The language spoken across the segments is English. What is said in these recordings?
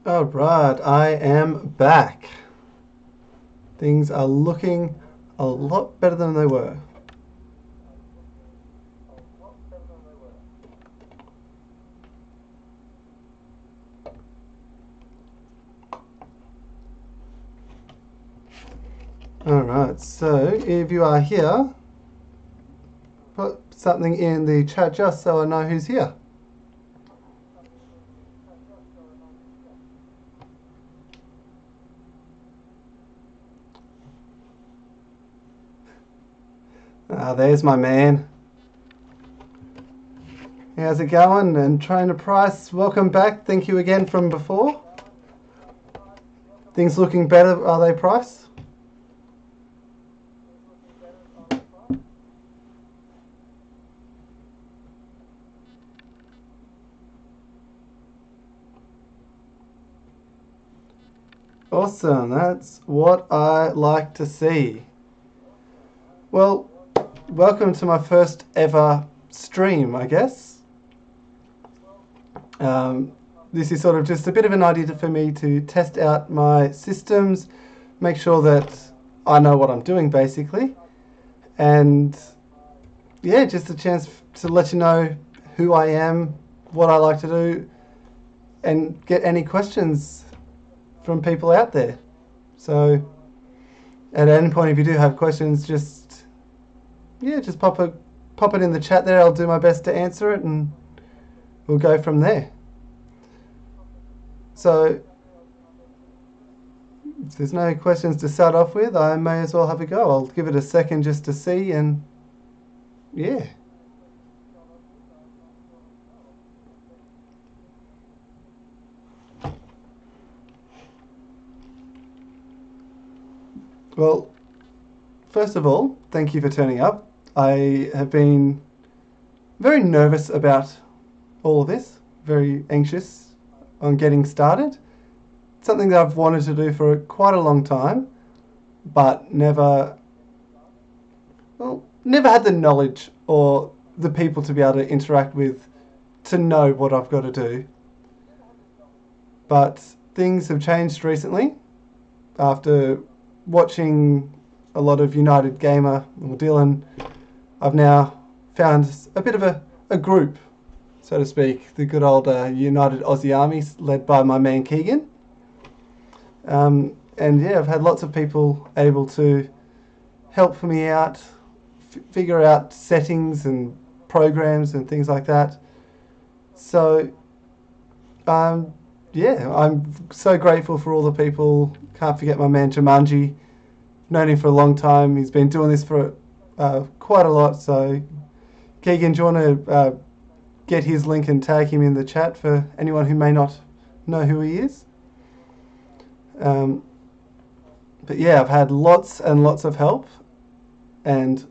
Alright, I am back. Things are looking a lot better than they were. Alright, so if you are here, put something in the chat just so I know who's here. There's my man. How's it going? And Trainer Price, welcome back. Thank you again from before. Things looking better, are they, Price? Awesome, that's what I like to see. Well, welcome to my first ever stream, I guess. This is sort of just a bit of an idea for me to test out my systems, make sure that I know what I'm doing basically, and yeah, just a chance to let you know who I am, what I like to do, and get any questions from people out there. So at any point, if you do have questions, just pop it in the chat there. I'll do my best to answer it, and we'll go from there. So if there's no questions to start off with, I may as well have a go. I'll give it a second just to see, and yeah. Well, first of all, thank you for turning up. I have been very nervous about all of this, very anxious on getting started. Something that I've wanted to do for quite a long time, but never had the knowledge or the people to be able to interact with to know what I've got to do. But things have changed recently after watching a lot of United Gamer or Dylan. I've now found a bit of a group, so to speak, the good old United Aussie Army led by my man Keegan. And yeah, I've had lots of people able to help me out, figure out settings and programs and things like that. So yeah, I'm so grateful for all the people. Can't forget my man Jumanji. Known him for a long time. He's been doing this for quite a lot. So Keegan, do you want to get his link and tag him in the chat for anyone who may not know who he is? But yeah, I've had lots and lots of help. And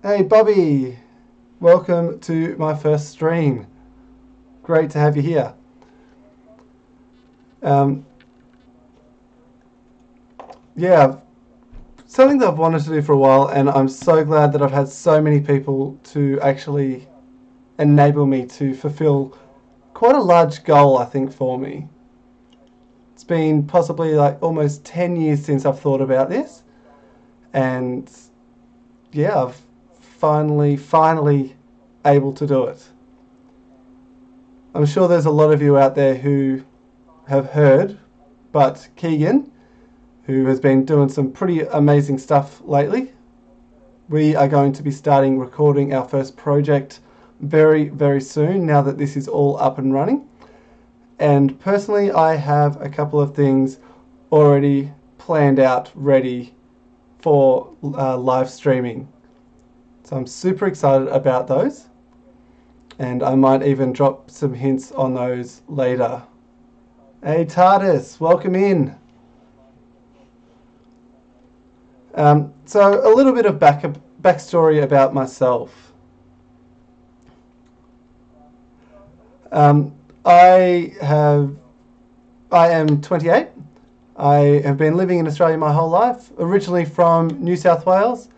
hey, Bobby, welcome to my first stream. Great to have you here. Yeah, something that I've wanted to do for a while, and I'm so glad that I've had so many people to actually enable me to fulfill quite a large goal, I think, for me. It's been possibly like almost 10 years since I've thought about this, and yeah, I've finally able to do it. I'm sure there's a lot of you out there who have heard, but Keegan, who has been doing some pretty amazing stuff lately, we are going to be starting recording our first project very, very soon, now that this is all up and running. And personally, I have a couple of things already planned out, ready for live streaming. So I'm super excited about those, and I might even drop some hints on those later. Hey TARDIS, welcome in. So a little bit of backstory about myself. I am 28. I have been living in Australia my whole life, originally from New South Wales,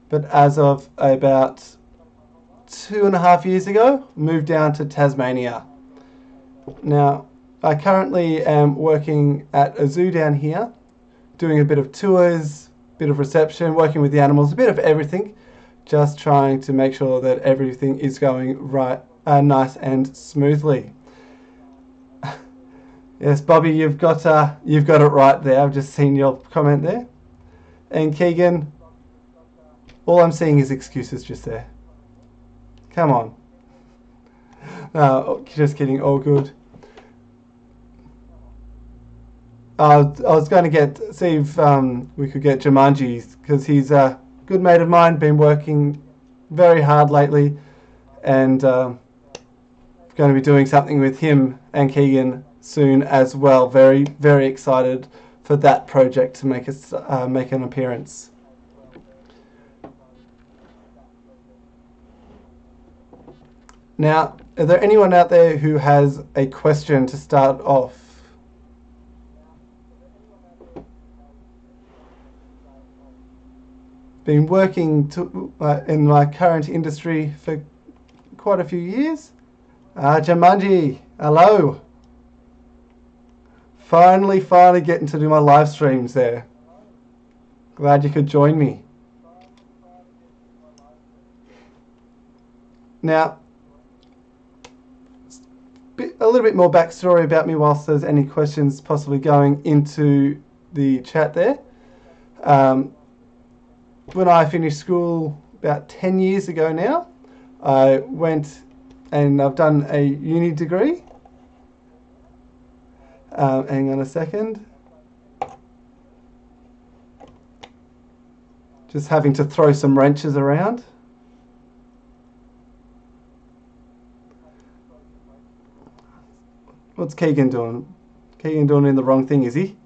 but as of about 2.5 years ago, moved down to Tasmania. Now, I currently am working at a zoo down here, doing a bit of tours, bit of reception, working with the animals, a bit of everything, just trying to make sure that everything is going right, nice and smoothly. Yes, Bobby, you've got it right there. I've just seen your comment there. And Keegan, all I'm seeing is excuses just there. Come on. Just kidding. All good. I was going to see if we could get Jumanji, because he's a good mate of mine. Been working very hard lately, and going to be doing something with him and Keegan soon as well. Very, very excited for that project to make an appearance. Now, is there anyone out there who has a question to start off? Been working in my current industry for quite a few years. Jumanji, hello. Finally getting to do my live streams there. Glad you could join me. Now, a little bit more backstory about me whilst there's any questions possibly going into the chat there. When I finished school about 10 years ago now, I went and I've done a uni degree. Hang on a second. Just having to throw some wrenches around. What's Keegan doing? Keegan doing the wrong thing, is he?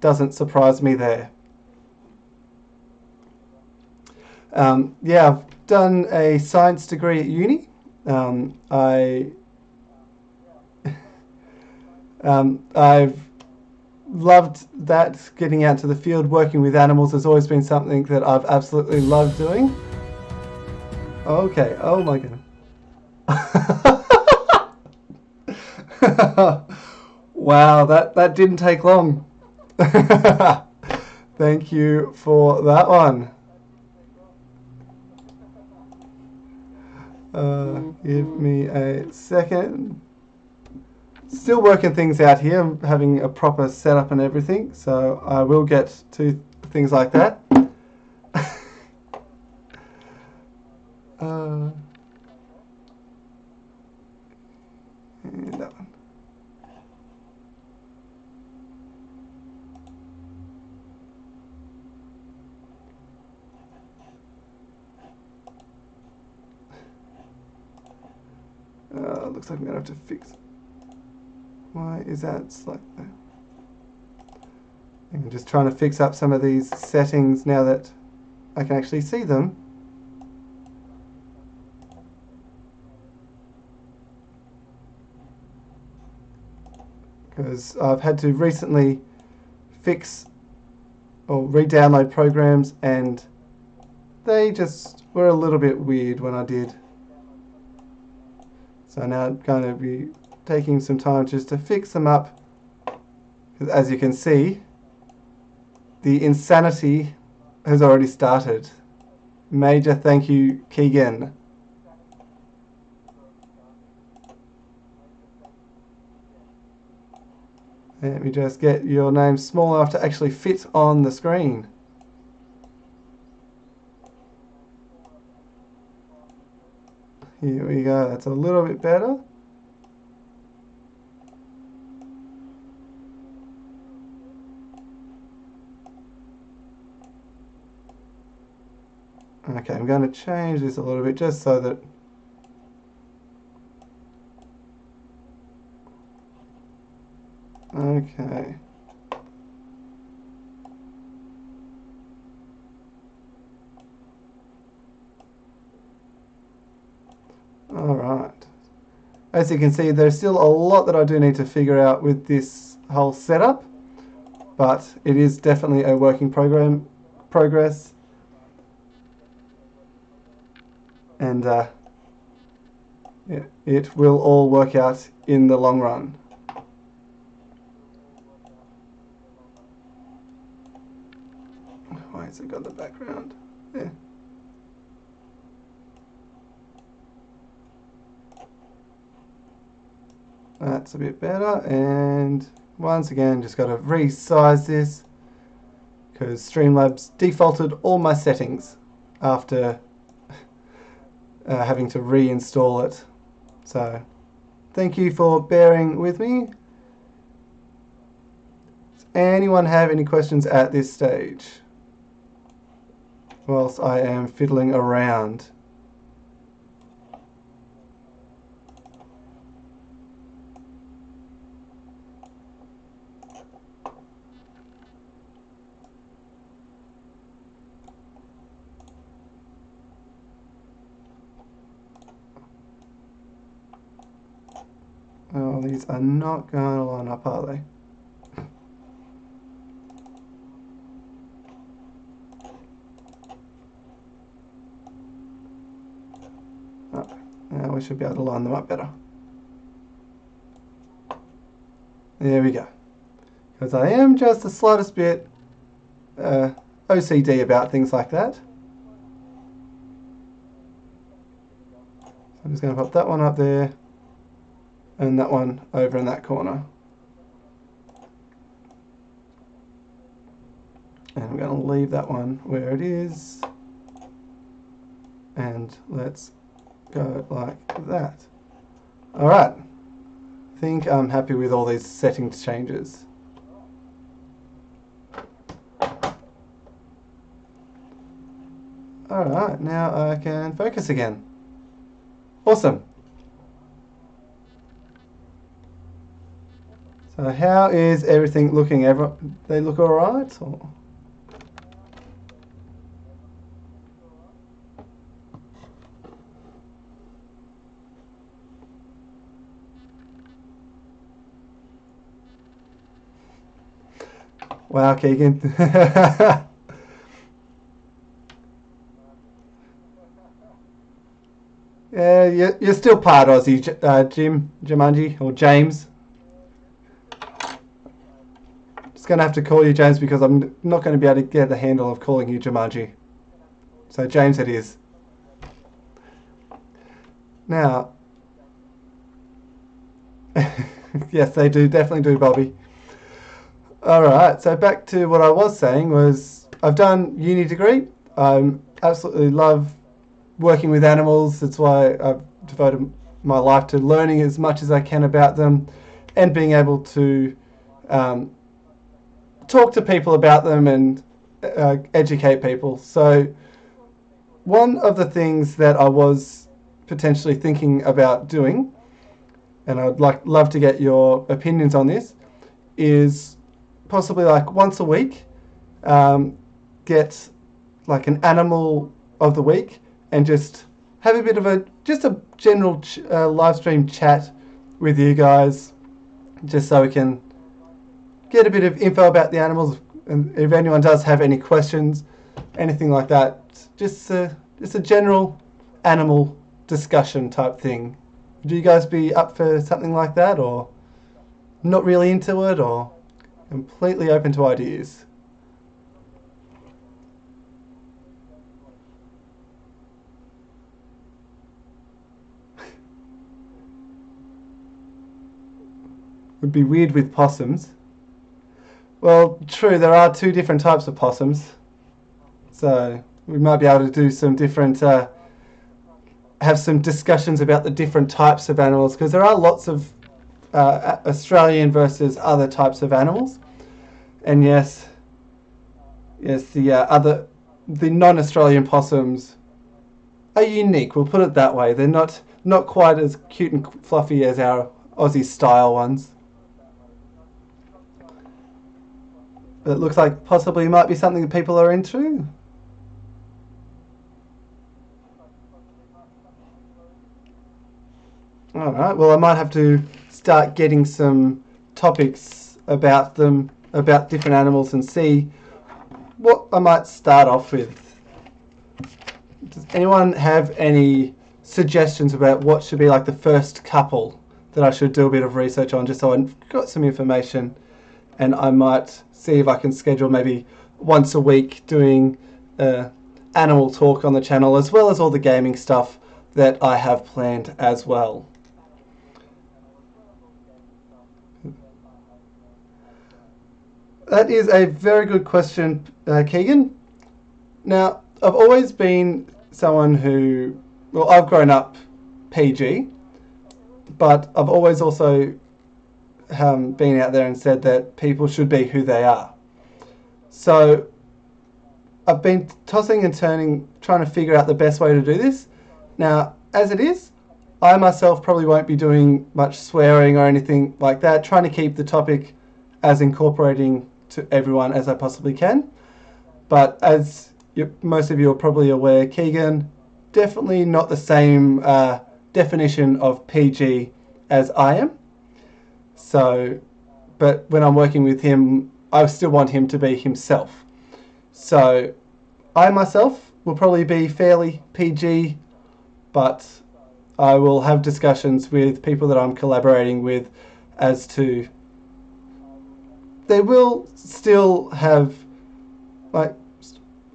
Doesn't surprise me there. Yeah, I've done a science degree at uni. I've loved that. Getting out to the field, working with animals has always been something that I've absolutely loved doing. Okay, oh my goodness. Wow, that didn't take long. Thank you for that one. Give me a second. Still working things out here. I'm having a proper setup and everything, so I will get to things like that. And that one. Looks like I'm gonna have to fix. Why is that like that? I'm just trying to fix up some of these settings now that I can actually see them. Because I've had to recently fix or re-download programs, and they just were a little bit weird when I did. So now I'm going to be taking some time just to fix them up. Because as you can see, the insanity has already started. Major thank you, Keegan. Let me just get your name small enough to actually fit on the screen. Here we go, that's a little bit better. Okay, I'm going to change this a little bit just so that okay. Alright. As you can see, there's still a lot that I do need to figure out with this whole setup, but it is definitely a work in progress. And it will all work out in the long run. Why has it got the background? Yeah. That's a bit better, and once again just got to resize this because Streamlabs defaulted all my settings after having to reinstall it. So thank you for bearing with me. Does anyone have any questions at this stage whilst I am fiddling around? Oh, these are not going to line up, are they? Oh, now we should be able to line them up better. There we go. Because I am just the slightest bit OCD about things like that. So I'm just going to pop that one up there and that one over in that corner. And I'm going to leave that one where it is. And let's go like that. Alright. I think I'm happy with all these settings changes. Alright, now I can focus again. Awesome. So how is everything looking? They look alright? Or? Wow, Keegan. Yeah, you're still part Aussie, Jumanji, or James. Just going to have to call you James because I'm not going to be able to get the handle of calling you Jumanji. So James it is. Now, yes, they do, definitely do, Bobby. Alright, so back to what I was saying was I've done uni degree. I absolutely love working with animals. That's why I've devoted my life to learning as much as I can about them and being able to talk to people about them and educate people. So one of the things that I was potentially thinking about doing, and I'd love to get your opinions on this, is possibly like once a week get like an animal of the week and just have a bit of a general live stream chat with you guys, just so we can get a bit of info about the animals, and if anyone does have any questions, anything like that, just a general animal discussion type thing. Would you guys be up for something like that, or not really into it, or completely open to ideas? Would be weird with possums. Well, true, there are two different types of possums. So we might be able to do some different, have some discussions about the different types of animals, because there are lots of Australian versus other types of animals. And yes, the non-Australian possums are unique. We'll put it that way. They're not quite as cute and fluffy as our Aussie style ones. But it looks like possibly might be something that people are into. Alright, well I might have to start getting some topics about them, about different animals, and see what I might start off with. Does anyone have any suggestions about what should be like the first couple that I should do a bit of research on, just so I've got some information, and I might see if I can schedule maybe once a week doing animal talk on the channel, as well as all the gaming stuff that I have planned as well. That is a very good question, Keegan. Now, I've always been someone who, well, I've grown up PG, but I've always also been out there and said that people should be who they are. So I've been tossing and turning, trying to figure out the best way to do this. Now, as it is, I myself probably won't be doing much swearing or anything like that, trying to keep the topic as incorporating to everyone as I possibly can. But as most of you are probably aware, Keegan, definitely not the same definition of PG as I am. So, but when I'm working with him, I still want him to be himself. So, I myself will probably be fairly PG, but I will have discussions with people that I'm collaborating with as to they will still have, like,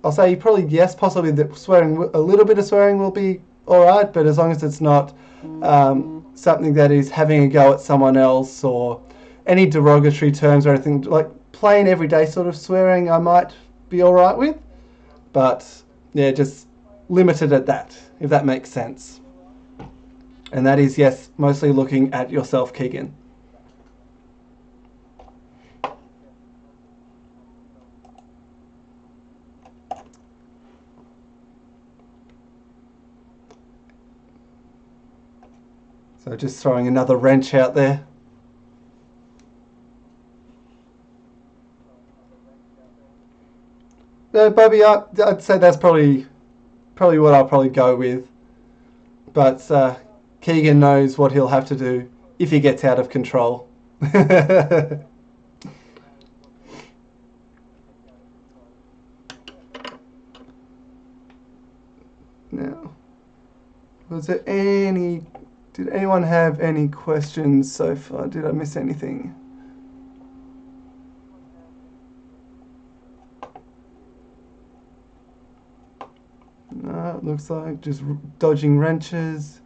I'll say probably yes, possibly that swearing, a little bit of swearing will be alright, but as long as it's not something that is having a go at someone else or any derogatory terms or anything, like plain everyday sort of swearing I might be alright with, but yeah, just limited at that, if that makes sense. And that is, yes, mostly looking at yourself, Keegan. So just throwing another wrench out there. No, Bobby, I'd say that's probably what I'll probably go with. But Keegan knows what he'll have to do if he gets out of control. Now, did anyone have any questions so far? Did I miss anything? No, it looks like just dodging wrenches.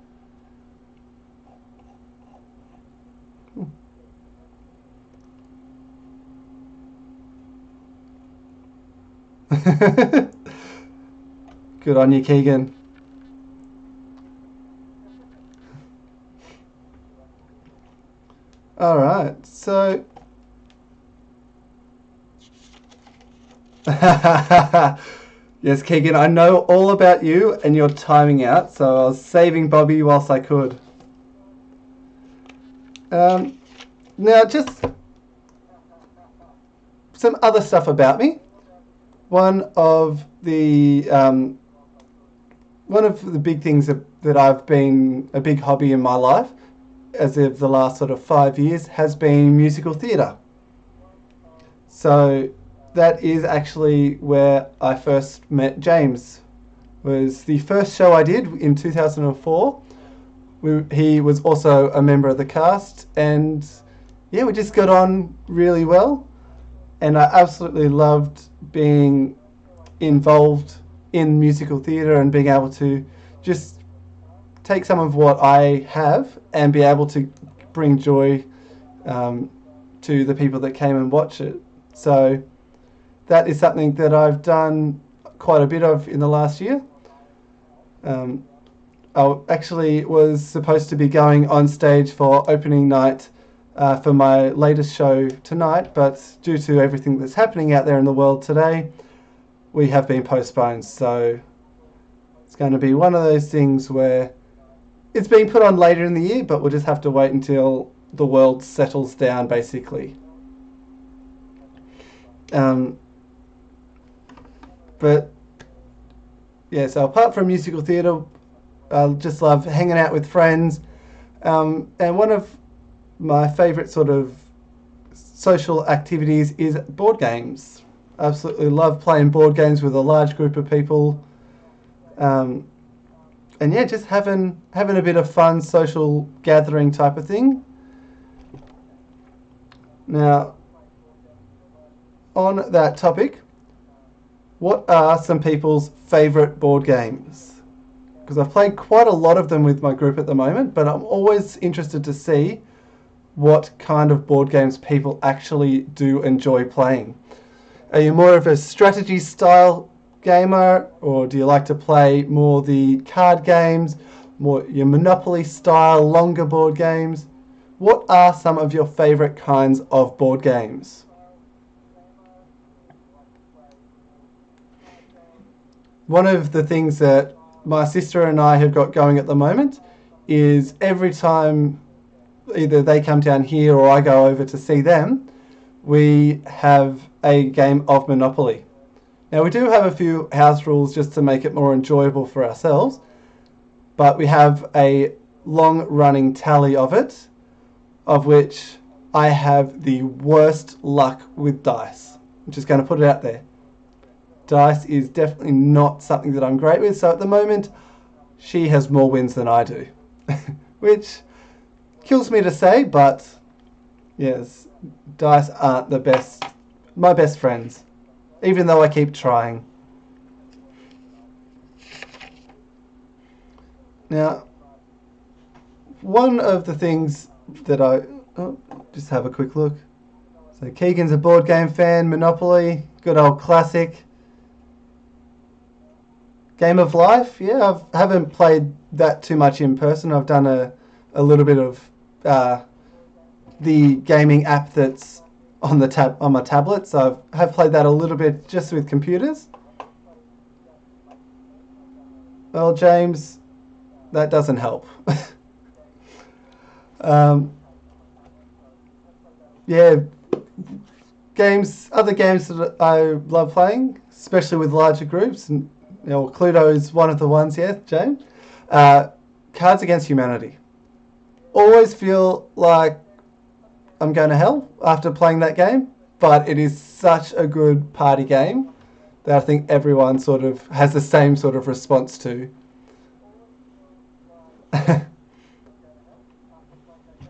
Good on you, Keegan. All right, so yes, Keegan, I know all about you and your timing out, so I was saving Bobby whilst I could. Now, just some other stuff about me. One of the big things that I've been a big hobby in my life, as of the last sort of 5 years, has been musical theatre. So that is actually where I first met James. It was the first show I did in 2004. He was also a member of the cast, and yeah, we just got on really well. And I absolutely loved being involved in musical theatre and being able to just take some of what I have and be able to bring joy to the people that came and watch it. So that is something that I've done quite a bit of in the last year. I actually was supposed to be going on stage for opening night for my latest show tonight, but due to everything that's happening out there in the world today, we have been postponed. So it's going to be one of those things where it's being put on later in the year, but we'll just have to wait until the world settles down, basically. But yeah, so apart from musical theatre, I just love hanging out with friends. And one of my favourite sort of social activities is board games. I absolutely love playing board games with a large group of people. And yeah, just having a bit of fun, social gathering type of thing. Now, on that topic, What are some people's favourite board games? Because I've played quite a lot of them with my group at the moment, but I'm always interested to see what kind of board games people actually do enjoy playing. Are you more of a strategy style gamer, or do you like to play more the card games, more your Monopoly style, longer board games? What are some of your favourite kinds of board games? One of the things that my sister and I have got going at the moment is every time either they come down here or I go over to see them, we have a game of Monopoly. Now, we do have a few house rules just to make it more enjoyable for ourselves, but we have a long running tally of it, of which I have the worst luck with dice. I'm just going to put it out there. Dice is definitely not something that I'm great with, so at the moment, she has more wins than I do. Which kills me to say, but yes, dice aren't my best friends, even though I keep trying. Now, one of the things that just have a quick look. So Keegan's a board game fan, Monopoly, good old classic. Game of Life, yeah, I haven't played that too much in person. I've done a little bit of the gaming app that's on my tablet, so I have played that a little bit just with computers. Well, James, that doesn't help. Yeah, other games that I love playing, especially with larger groups, and Cluedo is one of the ones, yeah, James. Cards Against Humanity. Always feel like I'm going to hell after playing that game, but it is such a good party game that I think everyone sort of has the same sort of response to.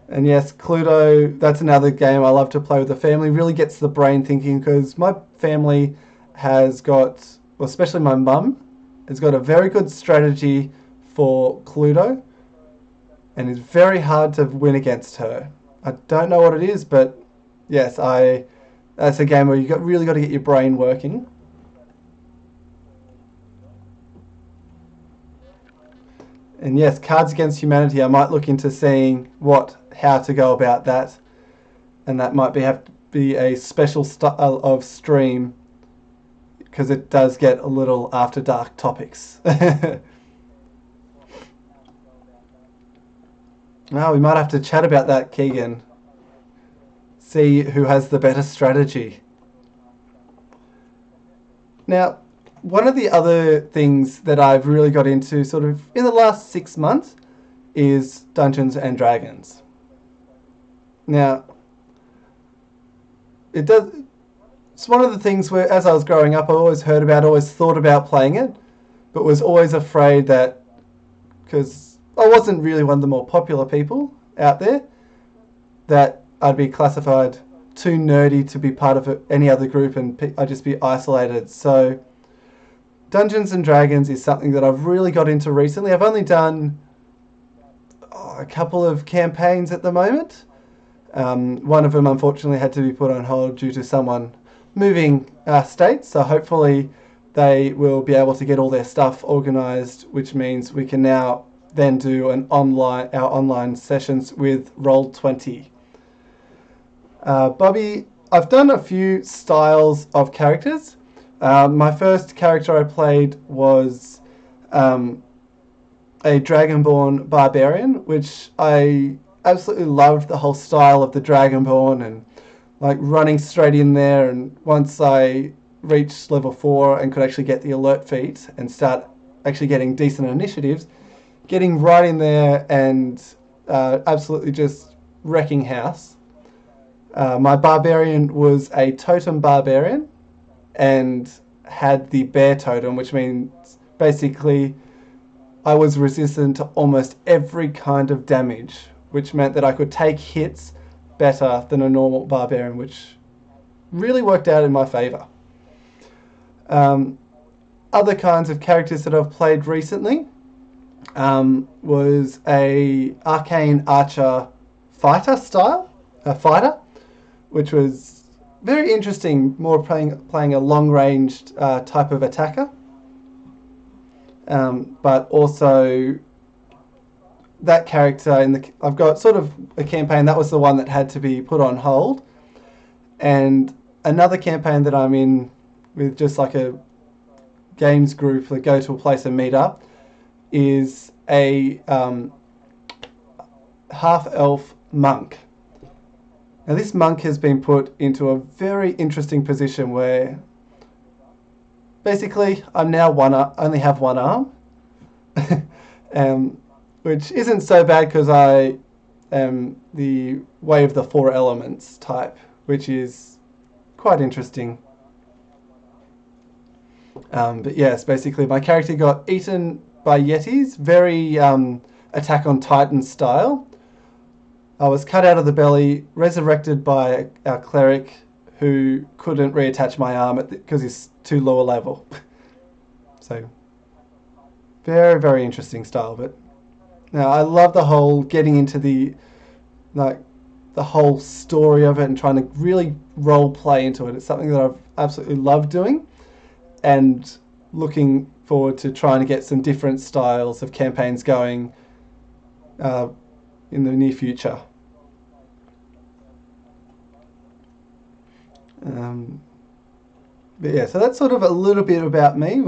And yes, Cluedo, that's another game I love to play with the family. Really gets the brain thinking, because my family has got, well, especially my mum, has got a very good strategy for Cluedo, and it's very hard to win against her. I don't know what it is, but yes, that's a game where you really got to get your brain working. And yes, Cards Against Humanity, I might look into seeing how to go about that, and that might have to be a special style of stream, because it does get a little after dark topics. Now we might have to chat about that, Keegan. See who has the better strategy. Now, one of the other things that I've really got into sort of in the last 6 months is Dungeons and Dragons. Now, it's one of the things where, as I was growing up, I always heard about, always thought about playing it, but was always afraid that, because I wasn't really one of the more popular people out there, that I'd be classified too nerdy to be part of any other group, and I'd just be isolated. So Dungeons and Dragons is something that I've really got into recently. I've only done a couple of campaigns at the moment. One of them unfortunately had to be put on hold due to someone moving states, so hopefully they will be able to get all their stuff organised, which means we can now then do our online sessions with Roll20. Bobby, I've done a few styles of characters. My first character I played was a Dragonborn Barbarian, which I absolutely loved the whole style of the Dragonborn, and like running straight in there, and once I reached level 4 and could actually get the alert feat and start actually getting decent initiatives, getting right in there and absolutely just wrecking house. My Barbarian was a Totem Barbarian and had the Bear Totem, which means basically I was resistant to almost every kind of damage, which meant that I could take hits better than a normal Barbarian, which really worked out in my favour. other kinds of characters that I've played recently was a arcane archer fighter style, a fighter, which was very interesting, more playing a long-ranged type of attacker. But also that character I've got sort of a campaign that was the one that had to be put on hold, and another campaign that I'm in with just like a games group that go to a place and meet up is a half-elf monk. Now this monk has been put into a very interesting position where basically I'm now only have one arm, which isn't so bad because I am the way of the four elements type, which is quite interesting. But yes, basically my character got eaten by yetis, very Attack on Titan style. I was cut out of the belly, resurrected by our cleric who couldn't reattach my arm because he's too low a level. So very, very interesting style. But now I love the whole getting into the whole story of it and trying to really role play into it. It's something that I've absolutely loved doing, and looking forward to trying to get some different styles of campaigns going in the near future. But yeah, so that's sort of a little bit about me.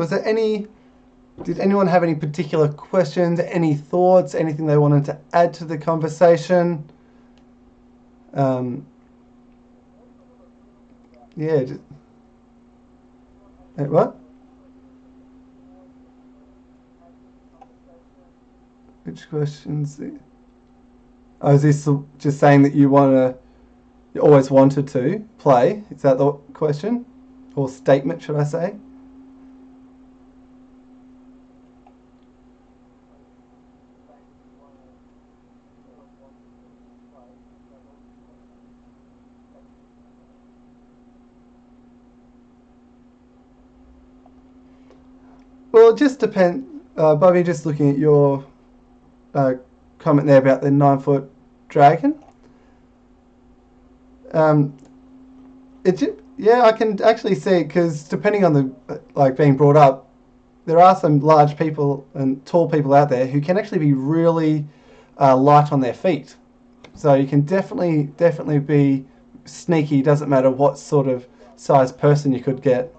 Did anyone have any particular questions, any thoughts, anything they wanted to add to the conversation? Yeah. What? Which questions? Oh, is this just saying that you always wanted to play? Is that the question? Or statement, should I say? Well, it just depends. Bobby, just looking at your comment there about the 9-foot dragon. Yeah, I can actually see it because depending on the being brought up, there are some large people and tall people out there who can actually be really light on their feet. So you can definitely be sneaky. Doesn't matter what sort of size person you could get.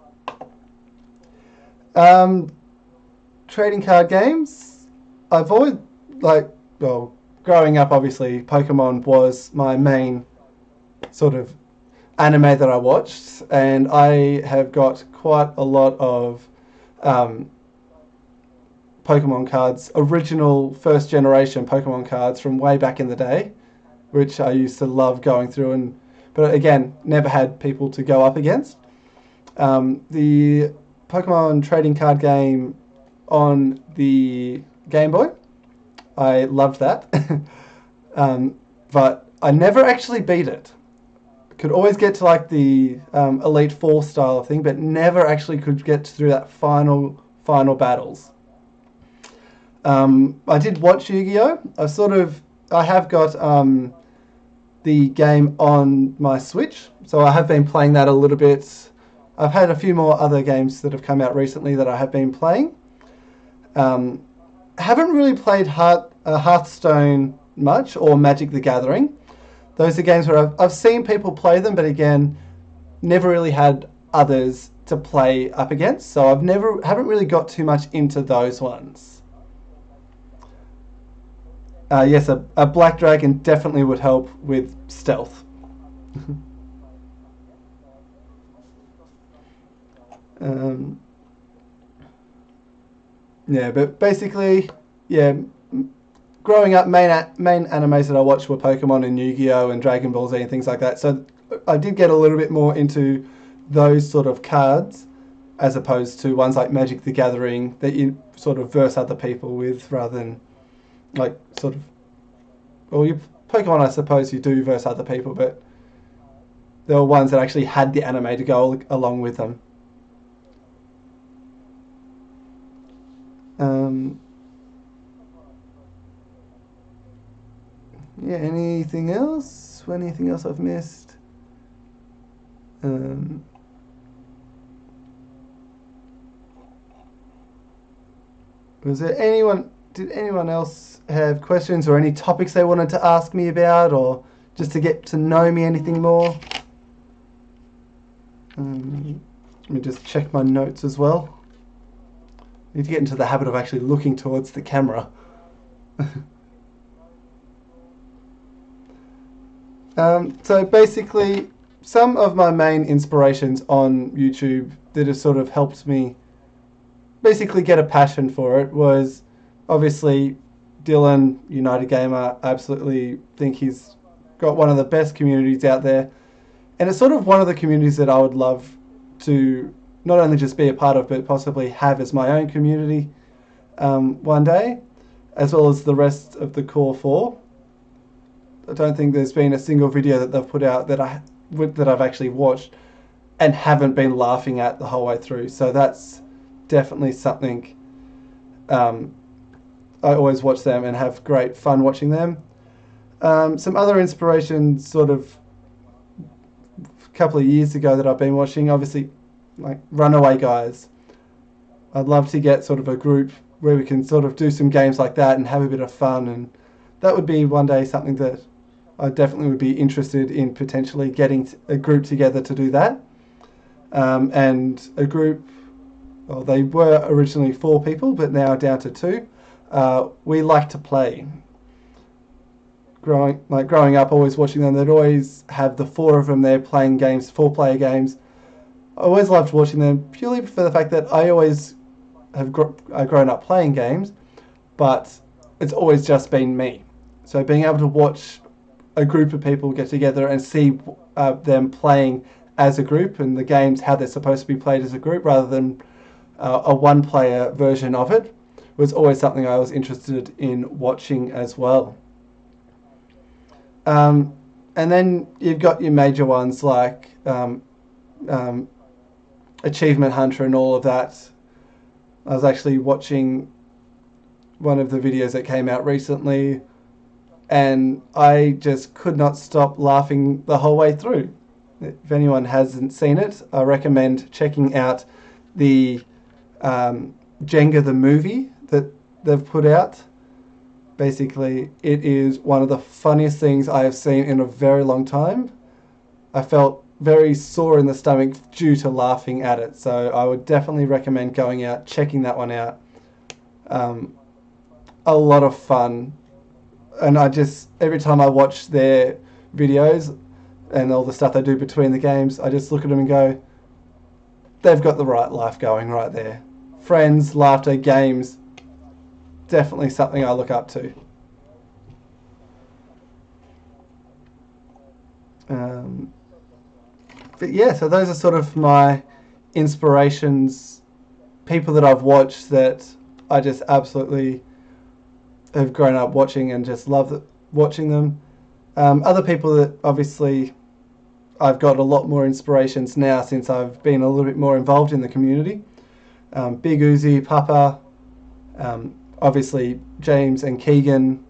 Trading card games. I've always growing up, obviously, Pokemon was my main sort of anime that I watched, and I have got quite a lot of Pokemon cards, original first generation Pokemon cards from way back in the day, which I used to love going through, but again, never had people to go up against. The Pokemon trading card game on the Game Boy, I loved that. But I never actually beat it. Could always get to the Elite Four style of thing, but never actually could get through that final battles. I did watch Yu-Gi-Oh! I have got the game on my Switch, so I have been playing that a little bit. I've had a few more other games that have come out recently that I have been playing. Haven't really played Hearthstone much, or Magic the Gathering. Those are games where I've seen people play them, but again, never really had others to play up against. So haven't really got too much into those ones. Yes, a black dragon definitely would help with stealth. Yeah, but basically, yeah, growing up, main animes that I watched were Pokemon and Yu-Gi-Oh! And Dragon Ball Z and things like that. So I did get a little bit more into those sort of cards, as opposed to ones like Magic the Gathering that you sort of verse other people with, rather than Pokemon, I suppose you do verse other people, but there were ones that actually had the anime to go along with them. Um, yeah, anything else? Anything else I've missed? Was there anyone? Did anyone else have questions or any topics they wanted to ask me about, or just to get to know me anything more? Let me just check my notes as well. I need to get into the habit of actually looking towards the camera. So basically, some of my main inspirations on YouTube that have sort of helped me basically get a passion for it was obviously Dylan, United Gamer. I absolutely think he's got one of the best communities out there. And it's sort of one of the communities that I would love to not only just be a part of, but possibly have as my own community one day, as well as the rest of the Core 4. I don't think there's been a single video that they've put out that I've actually watched and haven't been laughing at the whole way through. So that's definitely something. I always watch them and have great fun watching them. Some other inspirations sort of a couple of years ago that I've been watching, obviously, like Runaway Guys. I'd love to get sort of a group where we can sort of do some games like that and have a bit of fun, and that would be one day something that I definitely would be interested in potentially getting a group together to do that. And a group, well, they were originally 4 people, but now down to 2. We like to play. Growing up, always watching them, they'd always have the 4 of them there playing games, 4-player games. I always loved watching them purely for the fact that I always have grown up playing games, but it's always just been me. So being able to watch a group of people get together and see them playing as a group and the games how they're supposed to be played as a group rather than a one-player version of it was always something I was interested in watching as well. And then you've got your major ones like Achievement Hunter and all of that. I was actually watching one of the videos that came out recently, and I just could not stop laughing the whole way through. If anyone hasn't seen it, I recommend checking out the Jenga the movie that they've put out. Basically, it is one of the funniest things I have seen in a very long time. I felt very sore in the stomach due to laughing at it, so I would definitely recommend going out, checking that one out. A lot of fun, and every time I watch their videos and all the stuff they do between the games, I just look at them and go, they've got the right life going right there. Friends, laughter, games, definitely something I look up to. But yeah, so those are sort of my inspirations, people that I've watched that I just absolutely have grown up watching and just love watching them. Other people that obviously I've got a lot more inspirations now since I've been a little bit more involved in the community. Big Uzi, Papa, obviously James and Keegan,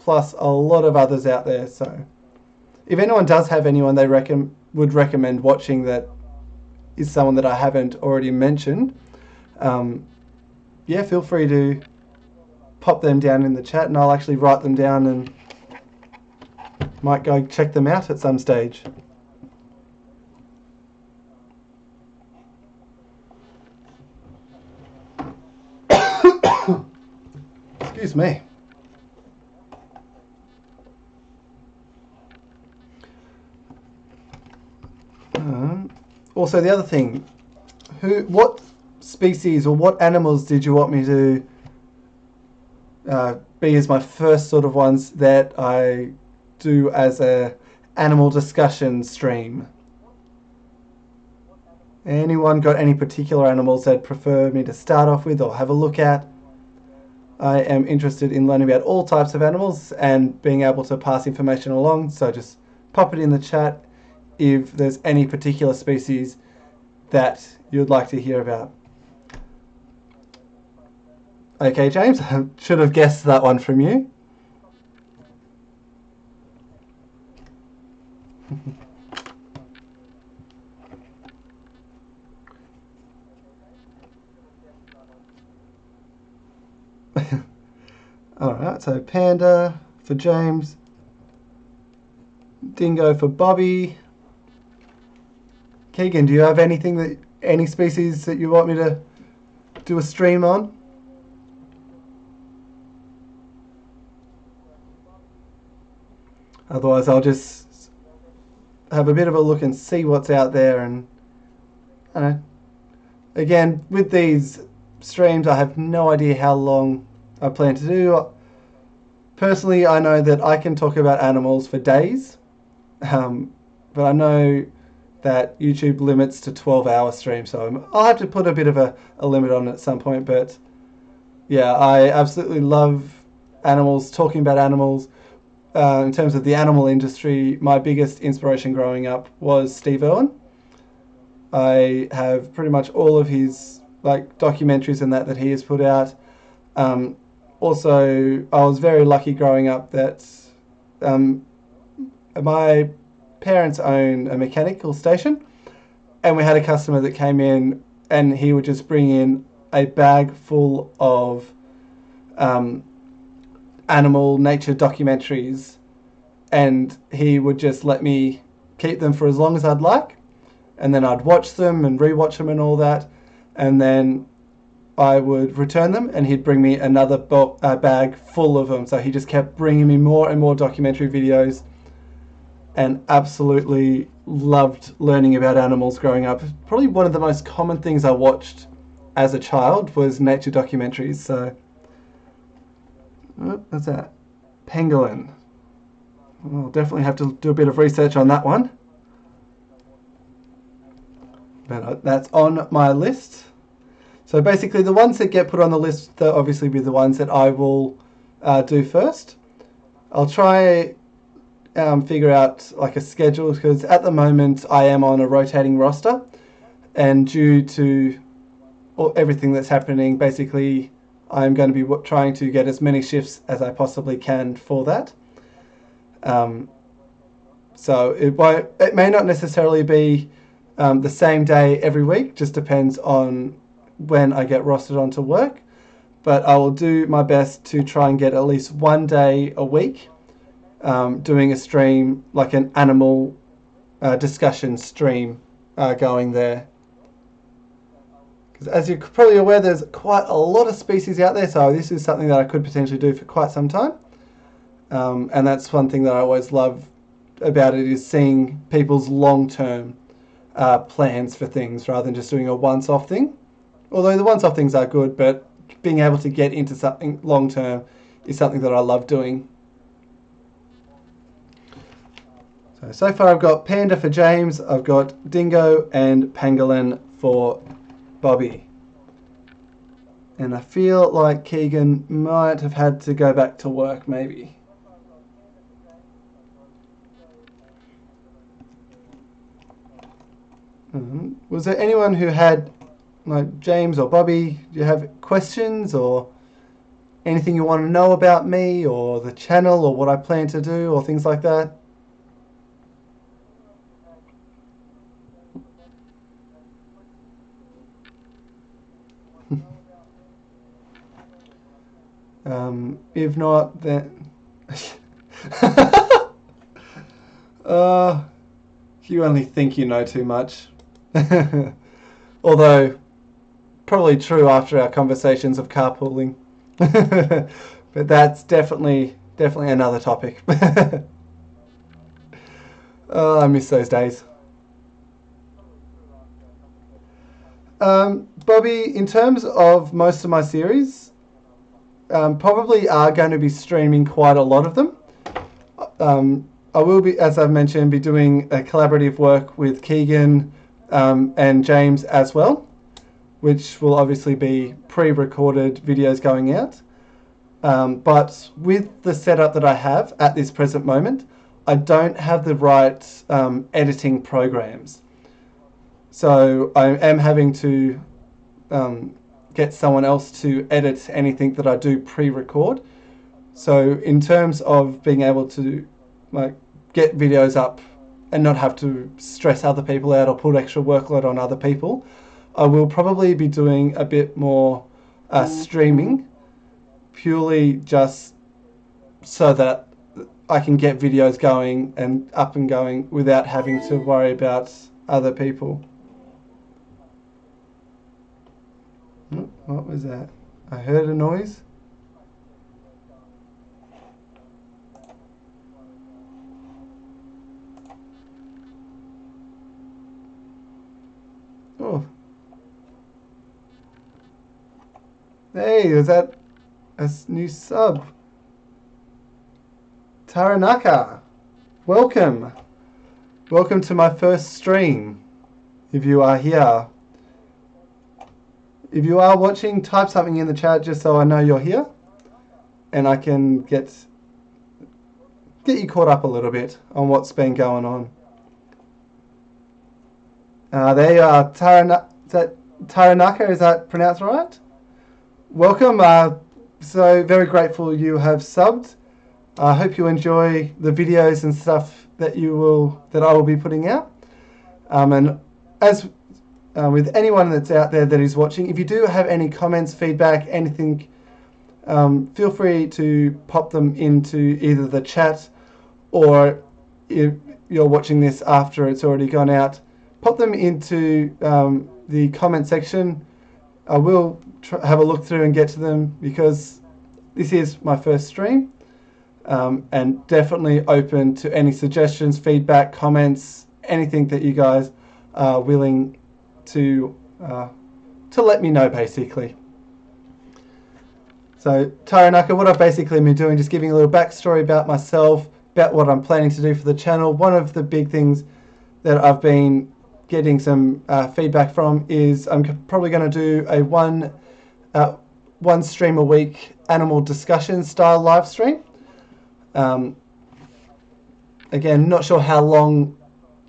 plus a lot of others out there. So if anyone does have anyone they would recommend watching that is someone that I haven't already mentioned, yeah, feel free to pop them down in the chat and I'll actually write them down and might go check them out at some stage. Excuse me. Also, the other thing, what species or what animals did you want me to be as my first sort of ones that I do as a animal discussion stream? Anyone got any particular animals they'd prefer me to start off with or have a look at? I am interested in learning about all types of animals and being able to pass information along, so just pop it in the chat if there's any particular species that you'd like to hear about. Okay, James, I should have guessed that one from you. Alright, so panda for James, dingo for Bobby. Keegan, do you have any species that you want me to do a stream on? Otherwise, I'll just have a bit of a look and see what's out there. And again, with these streams, I have no idea how long I plan to do. Personally, I know that I can talk about animals for days, but I know that YouTube limits to 12-hour streams, so I'll have to put a bit of a limit on it at some point. But yeah, I absolutely love animals, talking about animals. In terms of the animal industry, my biggest inspiration growing up was Steve Irwin. I have pretty much all of his documentaries and that he has put out. Also, I was very lucky growing up that my parents own a mechanical station, and we had a customer that came in and he would just bring in a bag full of animal nature documentaries, and he would just let me keep them for as long as I'd like, and then I'd watch them and rewatch them and all that, and then I would return them and he'd bring me another bag full of them. So he just kept bringing me more and more documentary videos, and absolutely loved learning about animals growing up. Probably one of the most common things I watched as a child was nature documentaries. So what's that? Pangolin. I'll definitely have to do a bit of research on that one. But that's on my list. So basically the ones that get put on the list, they'll obviously be the ones that I will do first. I'll try figure out a schedule, because at the moment I am on a rotating roster, and due to everything that's happening, basically I'm going to be trying to get as many shifts as I possibly can for that. So it may not necessarily be the same day every week, just depends on when I get rostered onto work, but I will do my best to try and get at least one day a week doing a stream, like an animal discussion stream going there. Because as you're probably aware, there's quite a lot of species out there, so this is something that I could potentially do for quite some time. And that's one thing that I always love about it, is seeing people's long-term plans for things rather than just doing a once-off thing. Although the once-off things are good, but being able to get into something long-term is something that I love doing. So far I've got panda for James, I've got dingo and pangolin for Bobby. And I feel like Keegan might have had to go back to work, maybe. Was there anyone who had, James or Bobby, do you have questions or anything you want to know about me or the channel or what I plan to do or things like that? If not, then you only think you know too much. Although, probably true after our conversations of carpooling. But that's definitely another topic. I miss those days. Bobby, in terms of most of my series, probably are going to be streaming quite a lot of them. I will be, as I've mentioned, be doing a collaborative work with Keegan and James as well, which will obviously be pre-recorded videos going out. But with the setup that I have at this present moment, I don't have the right editing programs. So I am having to get someone else to edit anything that I do pre-record. So in terms of being able to like get videos up and not have to stress other people out or put extra workload on other people, I will probably be doing a bit more streaming, purely just so that I can get videos going and up and going without having to worry about other people. What was that? I heard a noise. Oh. Hey, is that a new sub? Taranaka, welcome. Welcome to my first stream, if you are here. If you are watching, type something in the chat just so I know you're here, and I can get you caught up a little bit on what's been going on. There you are, Taranaka, is that pronounced right? Welcome, so very grateful you have subbed. I hope you enjoy the videos and stuff that I will be putting out. And as with anyone that's out there that is watching, if you do have any comments, feedback, anything, feel free to pop them into either the chat, or if you're watching this after it's already gone out, pop them into the comment section. I will have a look through and get to them, because this is my first stream, and definitely open to any suggestions, feedback, comments, anything that you guys are willing to let me know, basically. So Taranaka, what I've basically been doing, just giving a little backstory about myself, about what I'm planning to do for the channel. One of the big things that I've been getting some feedback from is I'm probably going to do a one stream a week animal discussion style live stream. Again, not sure how long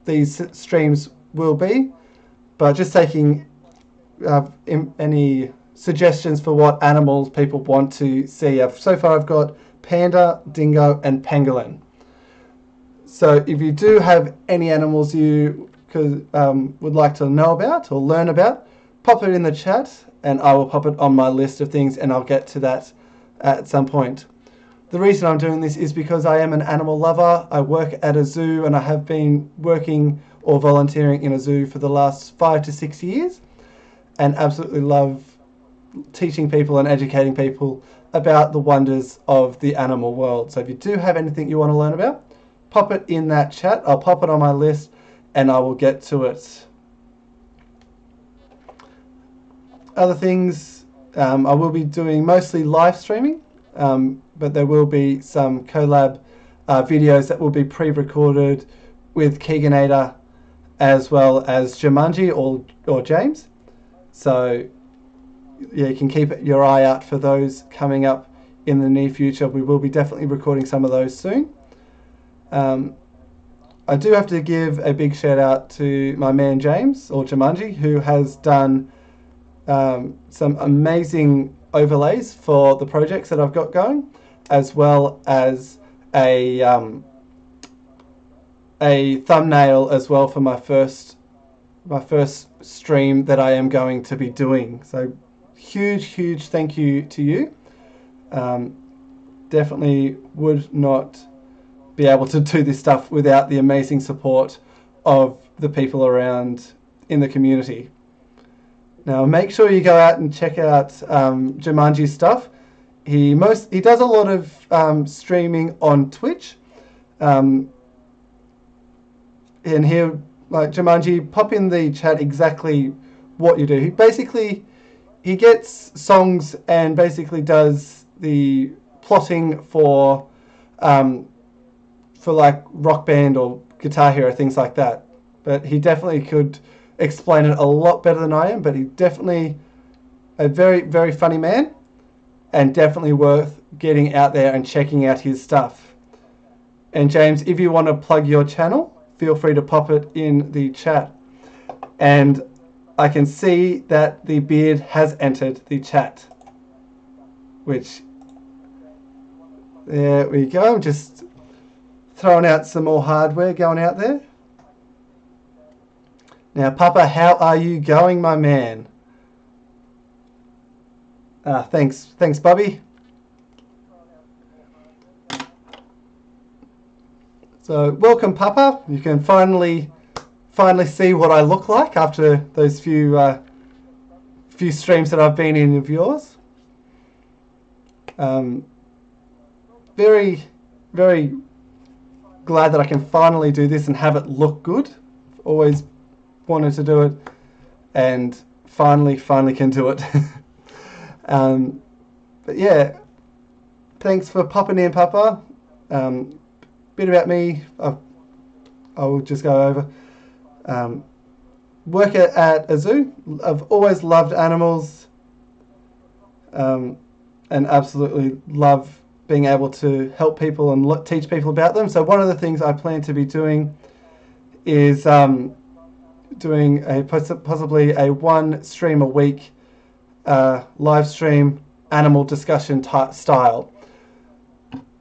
these streams will be, but just taking any suggestions for what animals people want to see. So far I've got panda, dingo and pangolin. So if you do have any animals you would like to know about or learn about, pop it in the chat and I will pop it on my list of things, and I'll get to that at some point. The reason I'm doing this is because I am an animal lover. I work at a zoo, and I have been working or volunteering in a zoo for the last 5 to 6 years, and absolutely love teaching people and educating people about the wonders of the animal world. So if you do have anything you want to learn about, pop it in that chat. I'll pop it on my list and I will get to it. Other things, I will be doing mostly live streaming, but there will be some collab videos that will be pre-recorded with Keeganator as well as Jumanji or James. So yeah, you can keep your eye out for those coming up in the near future. We will be definitely recording some of those soon. I do have to give a big shout out to my man James, or Jumanji, who has done some amazing overlays for the projects that I've got going, as well as a thumbnail as well for my first stream that I am going to be doing. So huge thank you to you. Definitely would not be able to do this stuff without the amazing support of the people around in the community. Now make sure you go out and check out Jumanji's stuff. He does a lot of streaming on Twitch, and he'll, like, Jumanji, pop in the chat exactly what you do. He gets songs and basically does the plotting for like Rock Band or Guitar Hero, things like that. But he definitely could explain it a lot better than I am, but he's definitely a very funny man, and definitely worth getting out there and checking out his stuff. And James, if you want to plug your channel, feel free to pop it in the chat. And I can see that the beard has entered the chat, which, there we go. I'm just throwing out some more hardware going out there. Now, Papa, how are you going, my man? Thanks, Bobby. So, welcome, Papa. You can finally see what I look like after those few streams that I've been in of yours. Very, very glad that I can finally do this and have it look good. Always wanted to do it, and finally can do it. But yeah, thanks for popping in, Papa. Bit about me, I will just go over. Work at a zoo. I've always loved animals, and absolutely love being able to help people and teach people about them. So one of the things I plan to be doing is doing possibly a one stream a week live stream animal discussion style.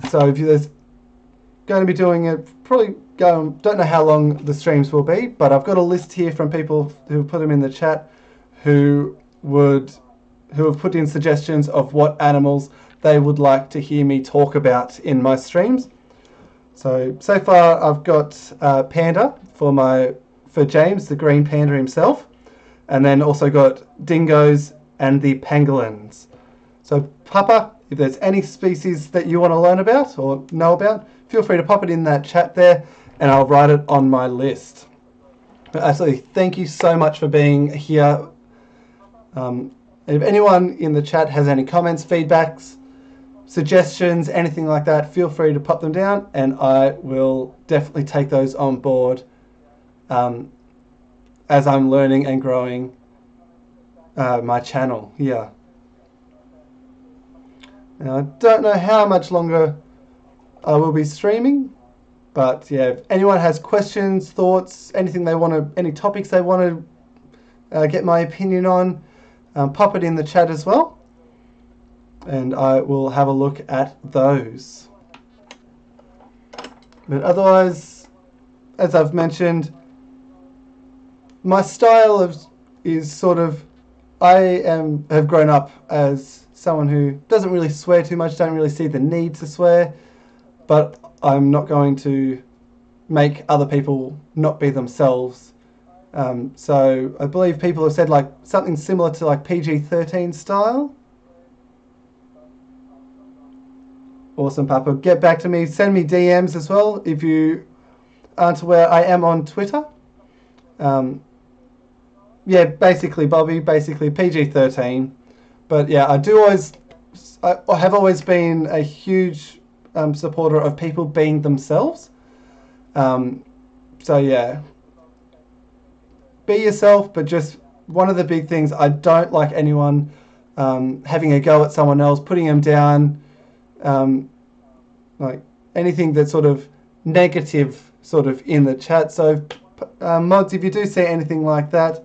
So if there's going to be doing it, probably don't know how long the streams will be, but I've got a list here from people who put them in the chat who have put in suggestions of what animals they would like to hear me talk about in my streams. So far I've got Panda for James, the green panda himself, and then also got dingoes and the pangolins. So Papa, if there's any species that you want to learn about or know about, feel free to pop it in that chat there and I'll write it on my list. But absolutely, thank you so much for being here. If anyone in the chat has any comments, feedbacks, suggestions, anything like that, feel free to pop them down and I will definitely take those on board as I'm learning and growing my channel here. Now, I don't know how much longer I will be streaming, but yeah, if anyone has questions, thoughts, anything they want to, any topics they want to get my opinion on, pop it in the chat as well, and I will have a look at those. But otherwise, as I've mentioned, my style is sort of, have grown up as someone who doesn't really swear too much, don't really see the need to swear, but I'm not going to make other people not be themselves. So I believe people have said like something similar to like PG-13 style. Awesome, Papa. Get back to me. Send me DMs as well if you aren't aware. I am on Twitter. Yeah, basically, Bobby, PG-13. But yeah, I have always been a huge supporter of people being themselves. So yeah, be yourself, but just one of the big things, I don't like anyone having a go at someone else, putting them down, like anything that's sort of negative sort of in the chat. So mods, if you do see anything like that,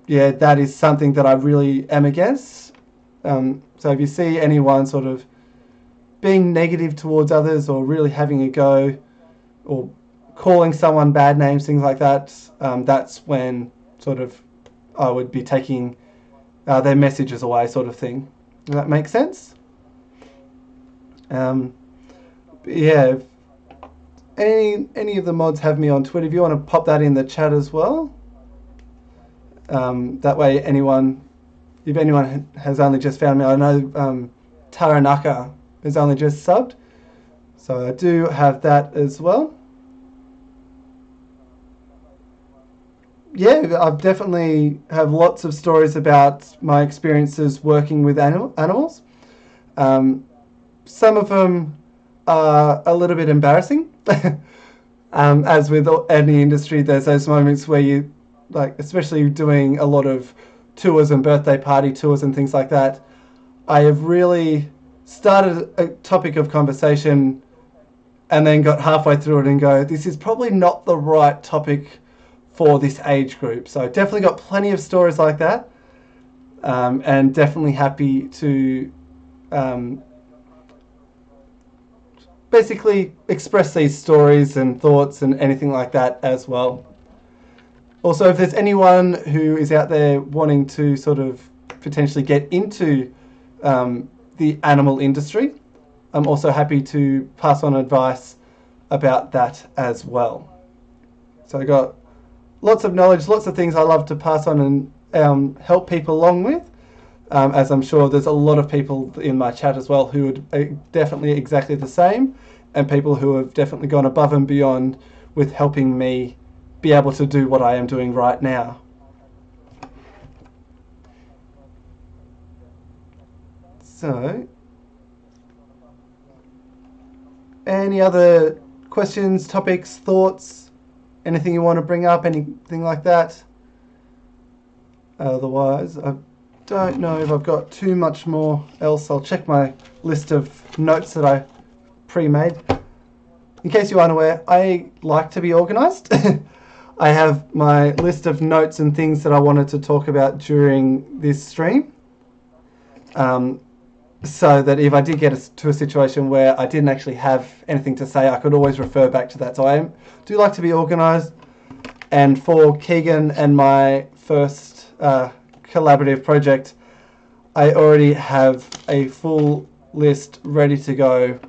yeah, that is something that I really am against. So if you see anyone sort of being negative towards others or really having a go or calling someone bad names, things like that, that's when sort of I would be taking their messages away, sort of thing. Does that make sense? Yeah, if any of the mods have me on Twitter, if you want to pop that in the chat as well. That way if anyone has only just found me, I know Taranaka has only just subbed, so I do have that as well. Yeah, I've definitely have lots of stories about my experiences working with animals. Some of them are a little bit embarrassing. As with any industry, there's those moments where you, like, especially doing a lot of tours and birthday party tours and things like that, I have really started a topic of conversation and then got halfway through it and go, this is probably not the right topic for this age group. So definitely got plenty of stories like that, and definitely happy to basically express these stories and thoughts and anything like that as well. Also, if there's anyone who is out there wanting to sort of potentially get into the animal industry, I'm also happy to pass on advice about that as well. So I got lots of knowledge, lots of things I love to pass on and help people along with, as I'm sure there's a lot of people in my chat as well who would definitely exactly the same, and people who have definitely gone above and beyond with helping me be able to do what I am doing right now. So, any other questions, topics, thoughts, anything you want to bring up, anything like that? Otherwise, I don't know if I've got too much more else. I'll check my list of notes that I pre-made. In case you aren't aware, I like to be organised. I have my list of notes and things that I wanted to talk about during this stream. So that if I did get to a situation where I didn't actually have anything to say, I could always refer back to that. So I do like to be organised. And for Keegan and my first collaborative project, I already have a full list ready to go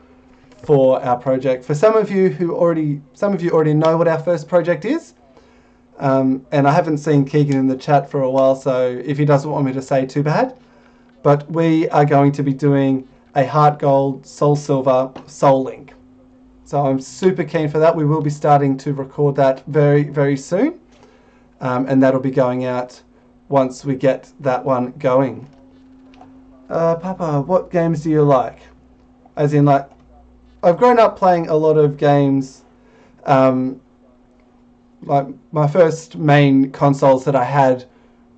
for our project. For some of you already know what our first project is. And I haven't seen Keegan in the chat for a while, so if he doesn't want me to say, too bad. But we are going to be doing a Heart Gold, Soul Silver, Soul Link. So I'm super keen for that. We will be starting to record that very, very soon. And that'll be going out once we get that one going. Papa, what games do you like? As in, like, I've grown up playing a lot of games. Like, my first main consoles that I had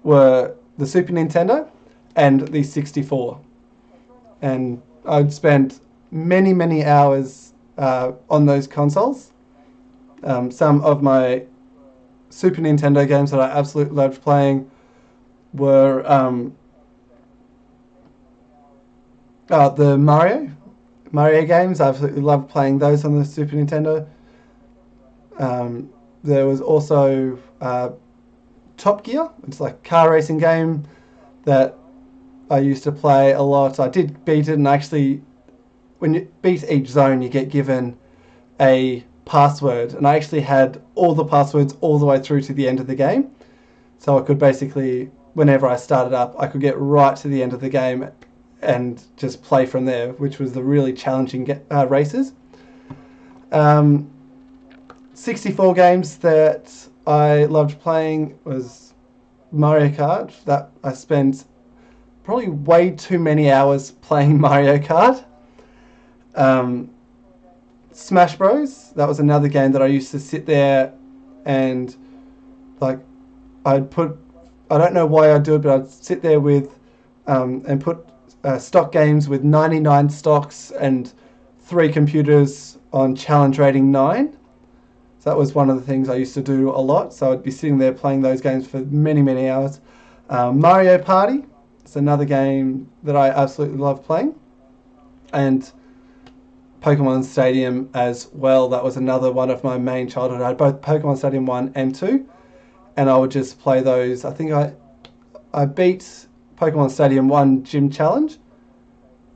were the Super Nintendo and the 64. And I'd spent many, many hours on those consoles. Some of my Super Nintendo games that I absolutely loved playing were the Mario games. I absolutely loved playing those on the Super Nintendo. There was also Top Gear. It's like a car racing game that I used to play a lot. I did beat it, and actually, when you beat each zone, you get given a password, and I actually had all the passwords all the way through to the end of the game. So I could basically, whenever I started up, I could get right to the end of the game and just play from there, which was the really challenging races. 64 games that I loved playing was Mario Kart. That I spent probably way too many hours playing Mario Kart. Smash Bros. That was another game that I used to sit there and like I don't know why I'd do it, but I'd sit there with and put stock games with 99 stocks and 3 computers on challenge rating 9. So that was one of the things I used to do a lot. So I'd be sitting there playing those games for many, many hours. Mario Party. It's another game that I absolutely love playing. And Pokemon Stadium as well. That was another one of my main childhood. I had both Pokemon Stadium 1 and 2. And I would just play those. I think I beat Pokemon Stadium 1 Gym Challenge.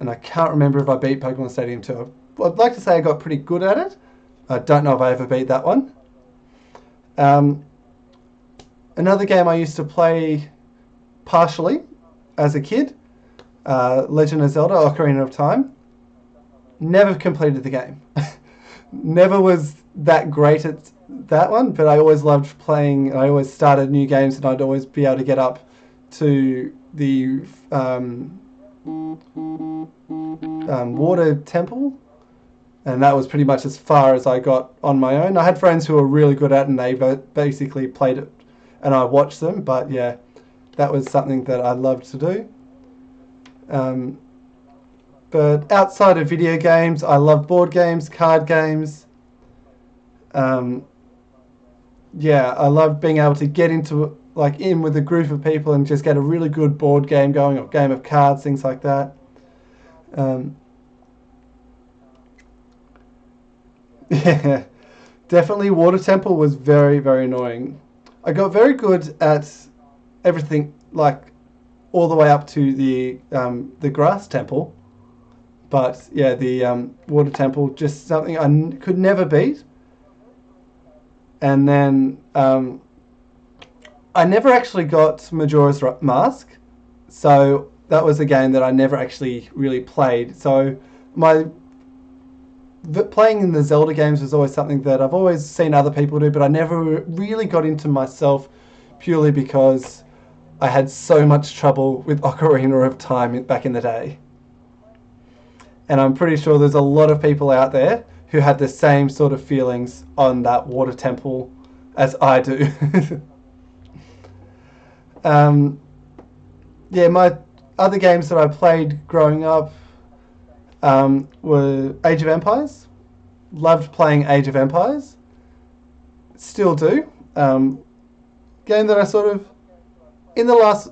And I can't remember if I beat Pokemon Stadium 2. I'd like to say I got pretty good at it. I don't know if I ever beat that one. Another game I used to play partially as a kid, Legend of Zelda: Ocarina of Time. Never completed the game. Never was that great at that one, but I always loved playing. I always started new games, and I'd always be able to get up to the water temple. And that was pretty much as far as I got on my own. I had friends who were really good at it, and they basically played it, and I watched them. But yeah, that was something that I loved to do. But outside of video games, I love board games, card games. yeah, I love being able to get into like in with a group of people and just get a really good board game going, or game of cards, things like that. Um, yeah, definitely. Water Temple was very, very annoying. I got very good at everything, like all the way up to the Grass Temple, but yeah, the Water Temple just something could never beat. And then I never actually got Majora's Mask, so that was a game that I never actually really played. So my playing in the Zelda games was always something that I've always seen other people do, but I never really got into myself purely because I had so much trouble with Ocarina of Time back in the day. And I'm pretty sure there's a lot of people out there who had the same sort of feelings on that water temple as I do. um, yeah, my other games that I played growing up were Age of Empires. Loved playing Age of Empires. Still do. Game that I sort of, in the last,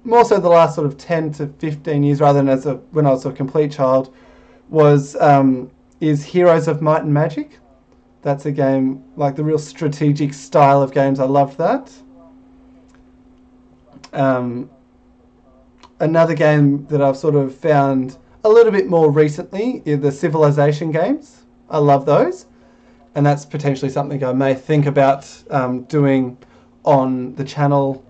more so the last sort of 10 to 15 years rather than when I was a complete child, was is Heroes of Might and Magic. That's a game, like the real strategic style of games. I loved that. Another game that I've sort of found a little bit more recently is the Civilization games. I love those. And that's potentially something I may think about doing on the channel,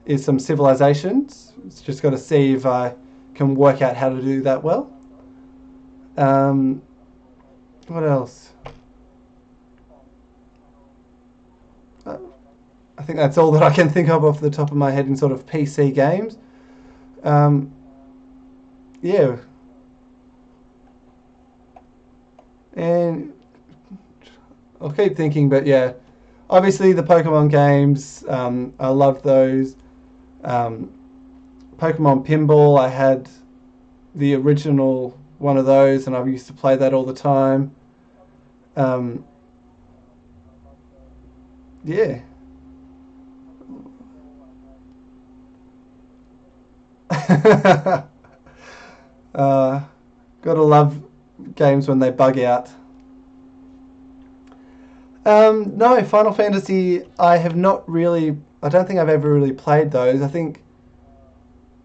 is some Civilizations. It's just got to see if I can work out how to do that well. What else? I think that's all that I can think of off the top of my head in sort of PC games. Yeah. And I'll keep thinking, but yeah. Obviously the Pokemon games, I love those. Pokemon Pinball, I had the original one of those and I used to play that all the time. Yeah. Gotta love games when they bug out. No, Final Fantasy, I have not really. I don't think I've ever really played those. I think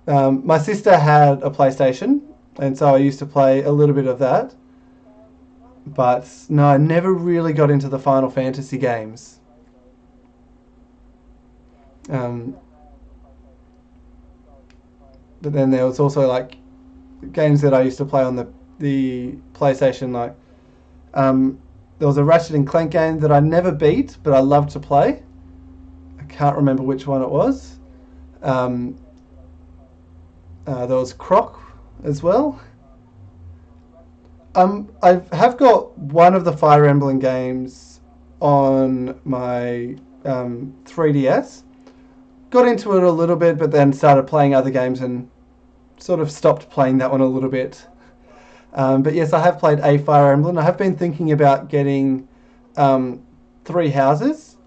my sister had a PlayStation, and so I used to play a little bit of that. But no, I never really got into the Final Fantasy games. Um, but then there was also like games that I used to play on the PlayStation. Like there was a Ratchet and Clank game that I never beat, but I loved to play. I can't remember which one it was. There was Croc as well. I have got one of the Fire Emblem games on my 3DS. Got into it a little bit, but then started playing other games and sort of stopped playing that one a little bit. But yes, I have played a Fire Emblem. I have been thinking about getting Three Houses,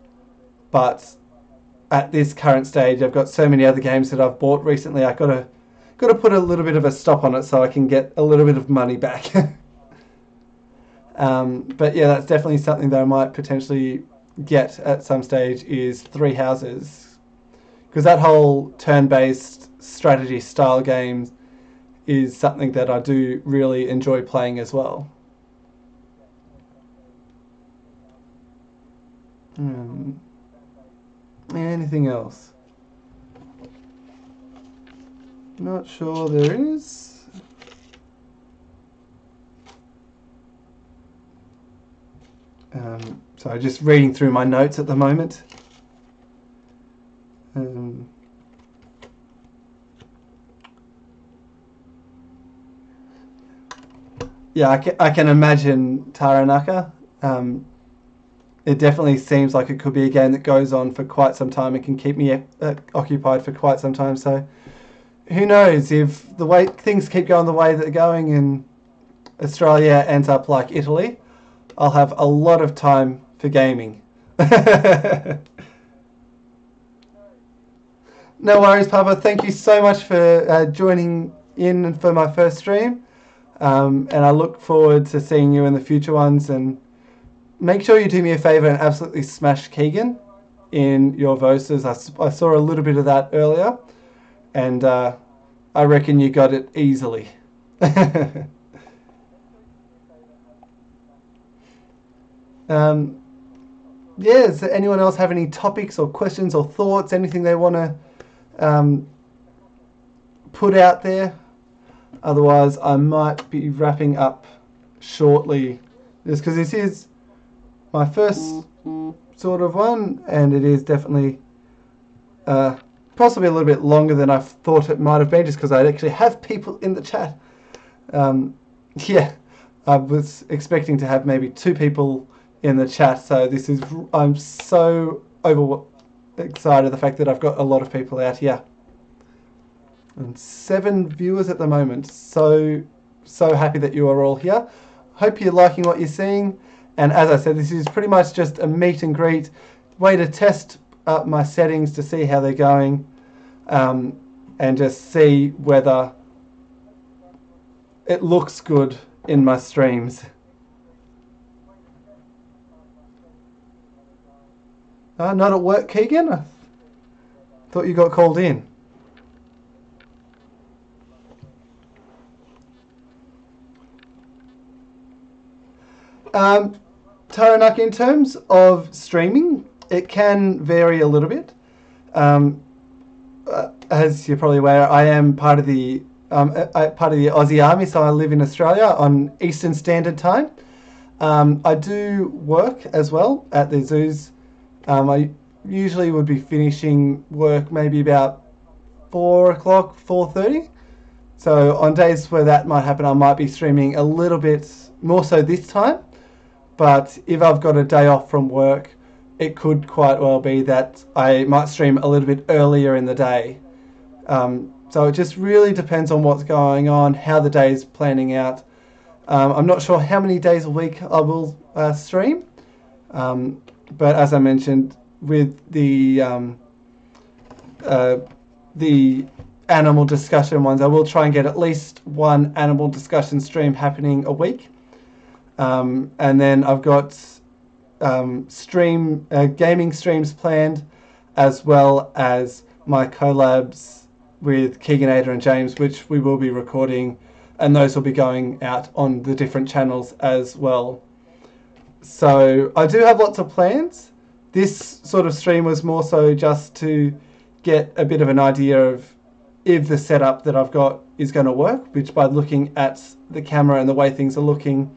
but at this current stage, I've got so many other games that I've bought recently. I got to put a little bit of a stop on it so I can get a little bit of money back. But yeah, that's definitely something that I might potentially get at some stage, is Three Houses, because that whole turn-based strategy style games is something that I do really enjoy playing as well. Anything else? Not sure there is. So just reading through my notes at the moment. Yeah, I can imagine Taranaka. It definitely seems like it could be a game that goes on for quite some time and can keep me occupied for quite some time. So who knows, if the way things keep going the way that they're going and Australia ends up like Italy, I'll have a lot of time for gaming. No worries, Papa. Thank you so much for joining in for my first stream. And I look forward to seeing you in the future ones. And make sure you do me a favour and absolutely smash Keegan in your Voses. I saw a little bit of that earlier. And I reckon you got it easily. Yeah, does anyone else have any topics or questions or thoughts, anything they want to put out there? Otherwise, I might be wrapping up shortly, just because this is my first sort of one, and it is definitely possibly a little bit longer than I thought it might have been, just because I actually have people in the chat. Yeah, I was expecting to have maybe 2 people in the chat, so I'm so excited the fact that I've got a lot of people out here. And 7 viewers at the moment. So happy that you are all here. Hope you're liking what you're seeing. And as I said, this is pretty much just a meet and greet way to test up my settings to see how they're going, and just see whether it looks good in my streams. Not at work, Keegan? I thought you got called in. Taranak, in terms of streaming, it can vary a little bit. As you're probably aware, I am part of the Aussie Army, so I live in Australia on Eastern Standard Time. I do work as well at the zoos. I usually would be finishing work maybe about 4 o'clock, 4:30. So on days where that might happen, I might be streaming a little bit more so this time. But if I've got a day off from work, it could quite well be that I might stream a little bit earlier in the day. So it just really depends on what's going on, how the day is planning out. I'm not sure how many days a week I will stream. But as I mentioned, with the animal discussion ones, I will try and get at least one animal discussion stream happening a week. And then I've got gaming streams planned, as well as my collabs with Keeganator and James, which we will be recording, and those will be going out on the different channels as well. So I do have lots of plans. This sort of stream was more so just to get a bit of an idea of if the setup that I've got is going to work, which by looking at the camera and the way things are looking,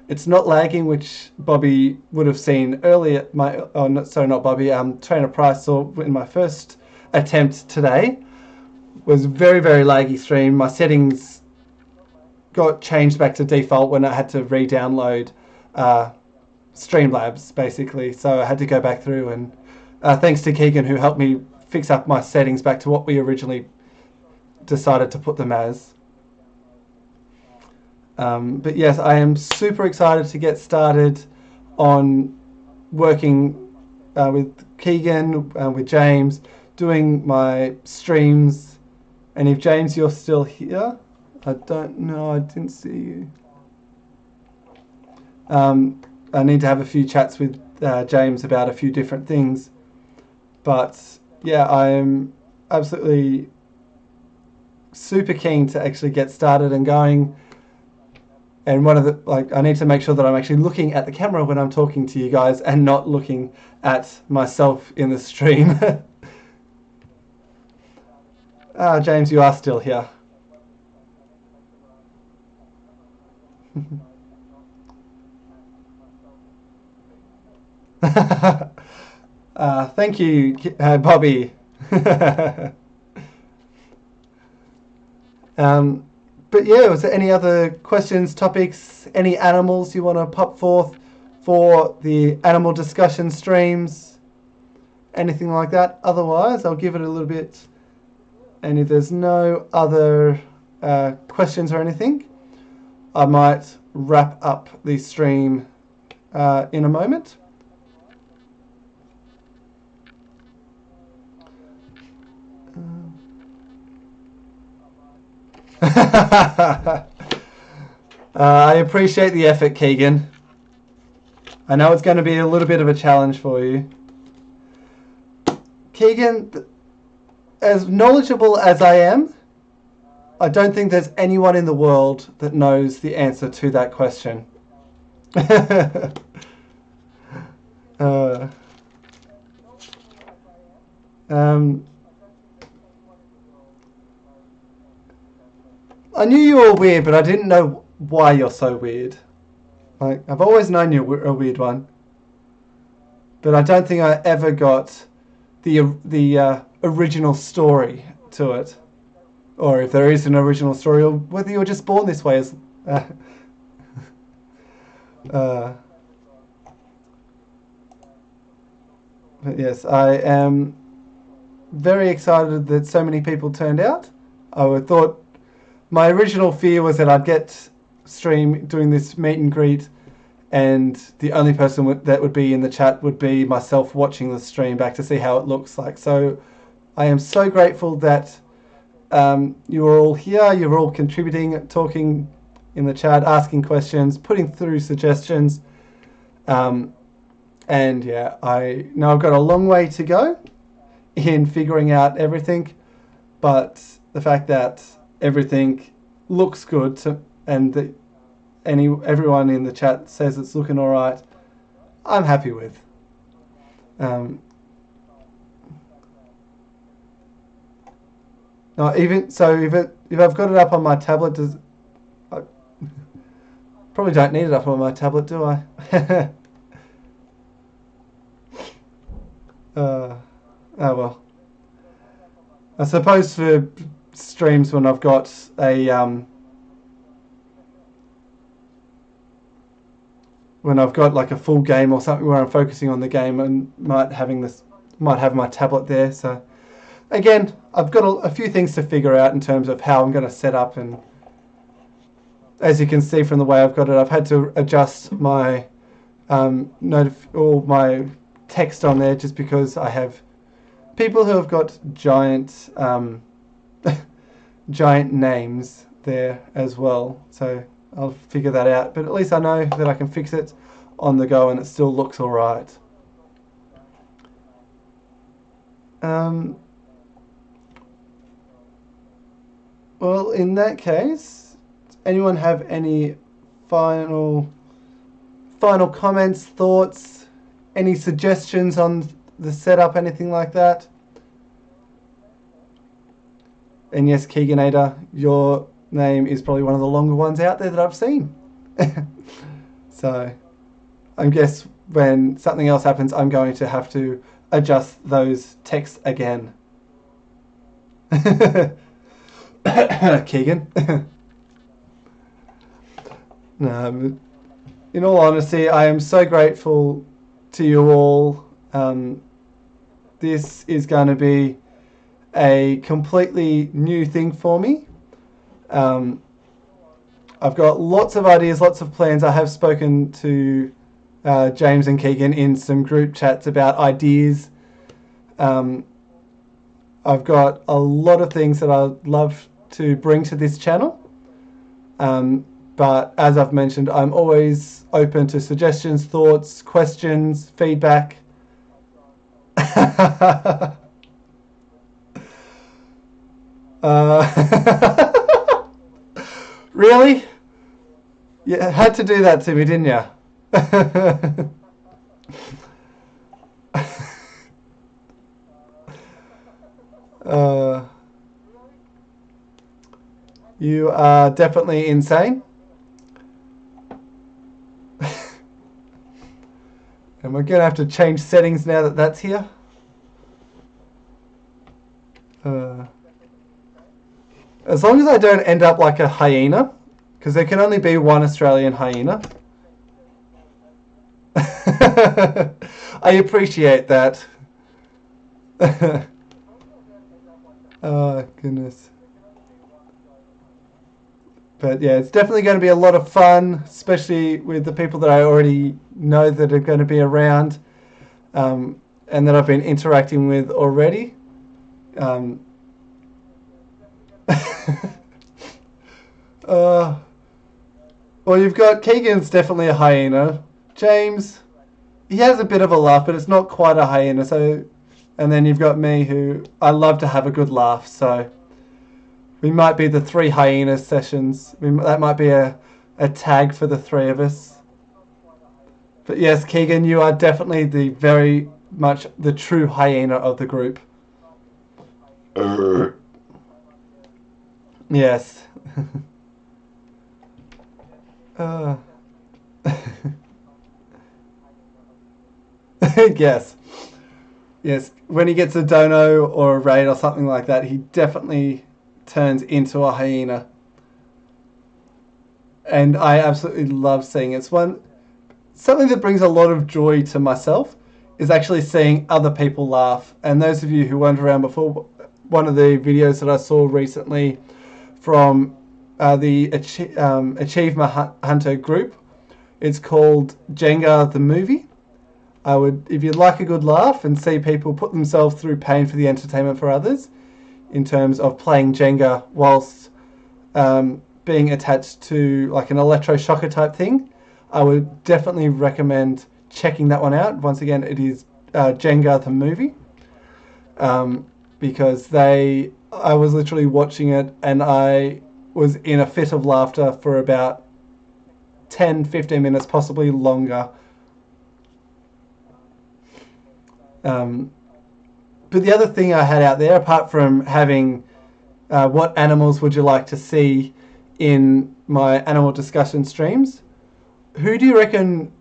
it's not lagging, which Bobby would have seen earlier. Not Bobby. Trainer Price saw in my first attempt today was very, very laggy stream. My settings got changed back to default when I had to re-download Streamlabs, basically. So I had to go back through, and thanks to Keegan, who helped me fix up my settings back to what we originally decided to put them as. But yes, I am super excited to get started on working with Keegan, with James, doing my streams. And if James, you're still here, I don't know, I didn't see you. I need to have a few chats with James about a few different things. But yeah, I am absolutely super keen to actually get started and going. And I need to make sure that I'm actually looking at the camera when I'm talking to you guys and not looking at myself in the stream. James, you are still here. Thank you, Bobby. But yeah, was there any other questions, topics, any animals you want to pop forth for the animal discussion streams? Anything like that? Otherwise, I'll give it a little bit. And if there's no other questions or anything, I might wrap up the stream in a moment. I appreciate the effort, Keegan. I know it's going to be a little bit of a challenge for you. Keegan, as knowledgeable as I am, I don't think there's anyone in the world that knows the answer to that question. I knew you were weird, but I didn't know why you're so weird. Like, I've always known you're a weird one, but I don't think I ever got the original story to it, or if there is an original story, or whether you were just born this way as. But yes, I am very excited that so many people turned out. I thought my original fear was that I'd get stream doing this meet and greet, and the only person that would be in the chat would be myself watching the stream back to see how it looks like. So I am so grateful that you are all here, you're all contributing, talking in the chat, asking questions, putting through suggestions. And yeah, I know I've got a long way to go in figuring out everything, but the fact that everything looks good and that everyone in the chat says it's looking all right, I'm happy with. No, even so, if I've got it up on my tablet, I probably don't need it up on my tablet, do I? Oh well. I suppose for streams when I've got a when I've got like a full game or something where I'm focusing on the game and might have my tablet there. So again, I've got a few things to figure out in terms of how I'm going to set up, and as you can see from the way I've got it, I've had to adjust my my text on there just because I have people who have got giant giant names there as well, so I'll figure that out, but at least I know that I can fix it on the go and it still looks alright. Well, in that case, does anyone have any final comments, thoughts, any suggestions on the setup, anything like that? And yes, Keeganator, your name is probably one of the longer ones out there that I've seen. So I guess when something else happens, I'm going to have to adjust those texts again. Keegan. No, in all honesty, I am so grateful to you all. This is going to be a completely new thing for me. I've got lots of ideas, lots of plans. I have spoken to James and Keegan in some group chats about ideas. I've got a lot of things that I'd love to bring to this channel. But as I've mentioned, I'm always open to suggestions, thoughts, questions, feedback. Really? You had to do that to me, didn't you? You are definitely insane. And we're going to have to change settings now that that's here. As long as I don't end up like a hyena, because there can only be one Australian hyena. I appreciate that. Oh, goodness. But yeah, it's definitely going to be a lot of fun, especially with the people that I already know that are going to be around, and that I've been interacting with already. Uh, well, you've got Keegan's definitely a hyena. James, he has a bit of a laugh, but it's not quite a hyena. So, and then you've got me, who I love to have a good laugh. So we might be the three hyenas sessions. That might be a tag for the three of us. But yes, Keegan, you are definitely the very much the true hyena of the group. Yes. uh. Yes. Yes. When he gets a dono or a raid or something like that, he definitely turns into a hyena. And I absolutely love seeing it. It's something that brings a lot of joy to myself is actually seeing other people laugh. And those of you who weren't around before, one of the videos that I saw recently from the Achievement Hunter group, it's called Jenga the Movie. If you'd like a good laugh and see people put themselves through pain for the entertainment for others, in terms of playing Jenga whilst being attached to like an electroshocker type thing, I would definitely recommend checking that one out. Once again, it is Jenga the Movie, because I was literally watching it and I was in a fit of laughter for about 10-15 minutes, possibly longer. But the other thing I had out there, apart from having what animals would you like to see in my animal discussion streams, who do you reckon,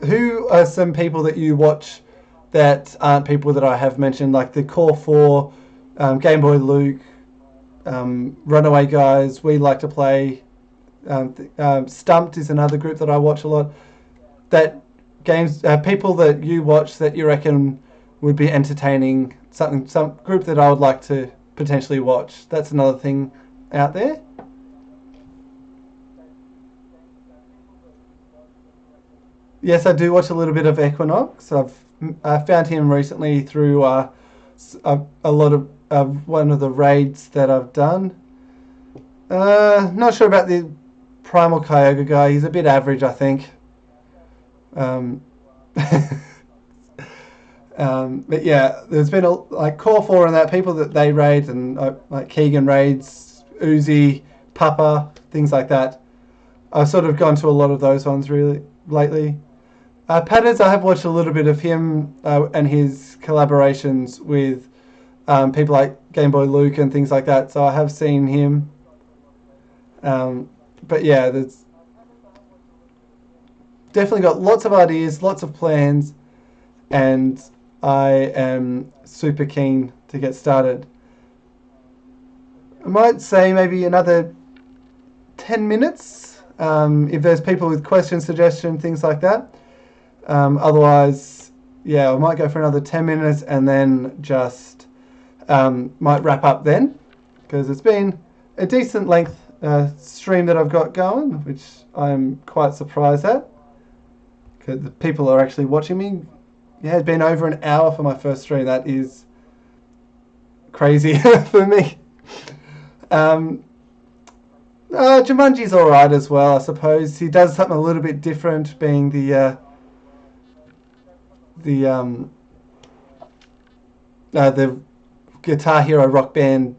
who are some people that you watch that aren't people that I have mentioned, like the Core 4, Game Boy Luke, Runaway Guys, We Like to Play, Stumped is another group that I watch a lot. That people that you watch that you reckon would be entertaining, some group that I would like to potentially watch. That's another thing out there. Yes, I do watch a little bit of Equinox. I found him recently through a lot of one of the raids that I've done. Not sure about the Primal Kyogre guy. He's a bit average, I think. But yeah, there's been like Core 4 and that, people that they raid, and like Keegan raids, Uzi, Papa, things like that. I've sort of gone to a lot of those ones really lately. Patters, I have watched a little bit of him and his collaborations with people like Game Boy Luke and things like that, so I have seen him. But yeah, there's definitely got lots of ideas, lots of plans, and I am super keen to get started. I might say maybe another 10 minutes if there's people with questions, suggestions, things like that. Otherwise, yeah, I might go for another 10 minutes and then just might wrap up then, because it's been a decent length stream that I've got going, which I'm quite surprised at, because the people are actually watching me. Yeah, it's been over an hour for my first stream. That is crazy for me. Jumanji's alright as well, I suppose. He does something a little bit different, being the Guitar Hero Rock Band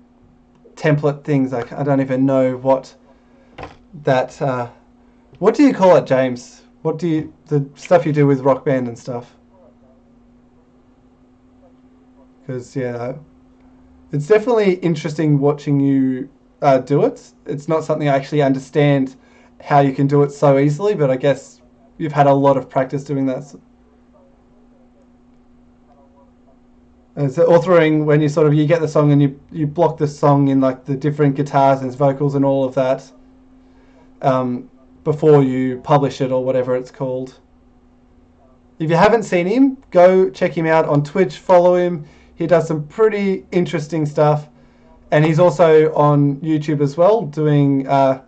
template things. I don't even know what that. What do you call it, James? The stuff you do with Rock Band and stuff? Because yeah, it's definitely interesting watching you do it. It's not something I actually understand how you can do it so easily, but I guess you've had a lot of practice doing that. So authoring, when you get the song and you block the song in like the different guitars and vocals and all of that before you publish it or whatever it's called. If you haven't seen him, go check him out on Twitch, follow him. He does some pretty interesting stuff. And he's also on YouTube as well, doing, I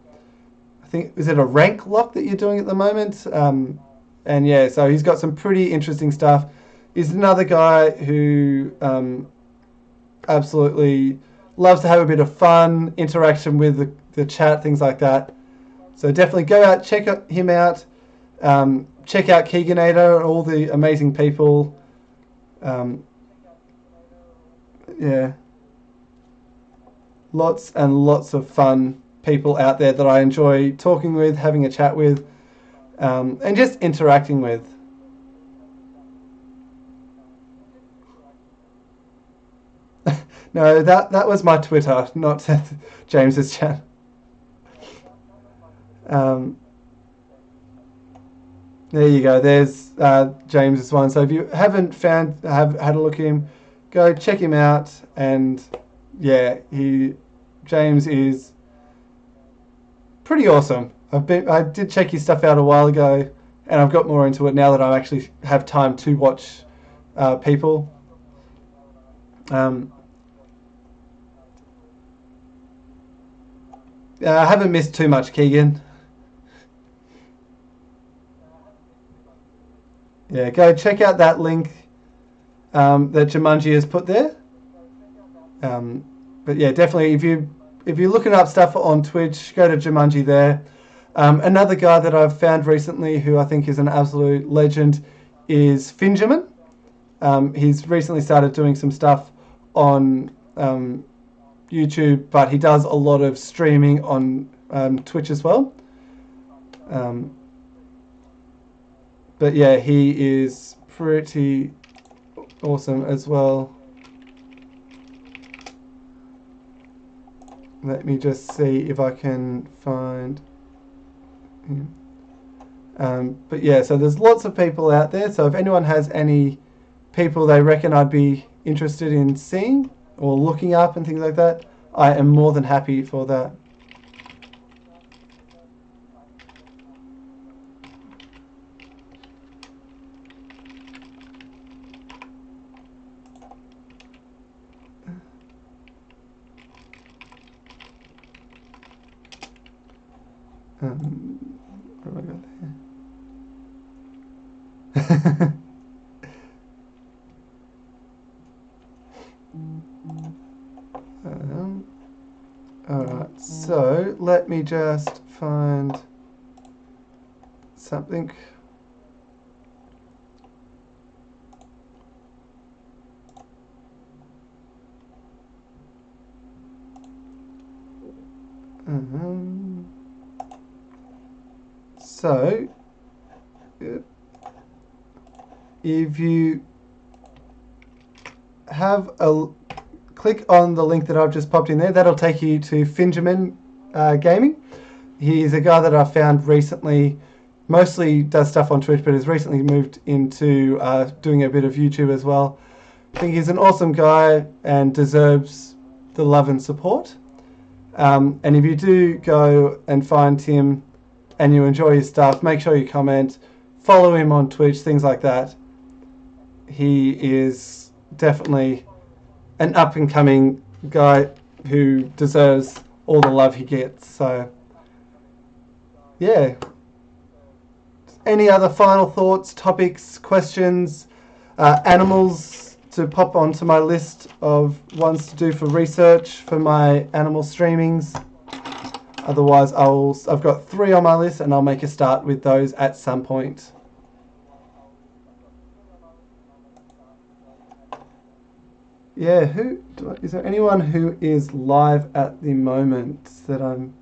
think, is it a rank lock that you're doing at the moment? And yeah, so he's got some pretty interesting stuff. He's another guy who absolutely loves to have a bit of fun, interaction with the chat, things like that. So definitely go out, check him out, check out Keeganator and all the amazing people. Yeah, lots and lots of fun people out there that I enjoy talking with, having a chat with, and just interacting with. No, that was my Twitter, not James's chat. There you go. There's James's one. So if you haven't have had a look at him, go check him out. And yeah, James is pretty awesome. I did check his stuff out a while ago, and I've got more into it now that I actually have time to watch people. I haven't missed too much, Keegan. Yeah, go check out that link that Jumanji has put there. But yeah, definitely if you're looking up stuff on Twitch, go to Jumanji there. Another guy that I've found recently who I think is an absolute legend is Finjamin. He's recently started doing some stuff on YouTube, but he does a lot of streaming on Twitch as well. But yeah, he is pretty awesome as well. Let me just see if I can find him. But yeah, so there's lots of people out there. So if anyone has any people they reckon I'd be interested in seeing or looking up and things like that, I am more than happy for that. What have I got there? Alright, so let me just find something. So, if you have a click on the link that I've just popped in there, that'll take you to Finjamin Gaming. He's a guy that I found recently, mostly does stuff on Twitch, but has recently moved into doing a bit of YouTube as well. I think he's an awesome guy and deserves the love and support. And if you do go and find him and you enjoy his stuff, make sure you comment, follow him on Twitch, things like that. He is definitely an up-and-coming guy who deserves all the love he gets. So, yeah. Any other final thoughts, topics, questions, animals to pop onto my list of ones to do for research for my animal streamings? Otherwise, I've got 3 on my list, and I'll make a start with those at some point. Yeah, is there anyone who is live at the moment that I'm...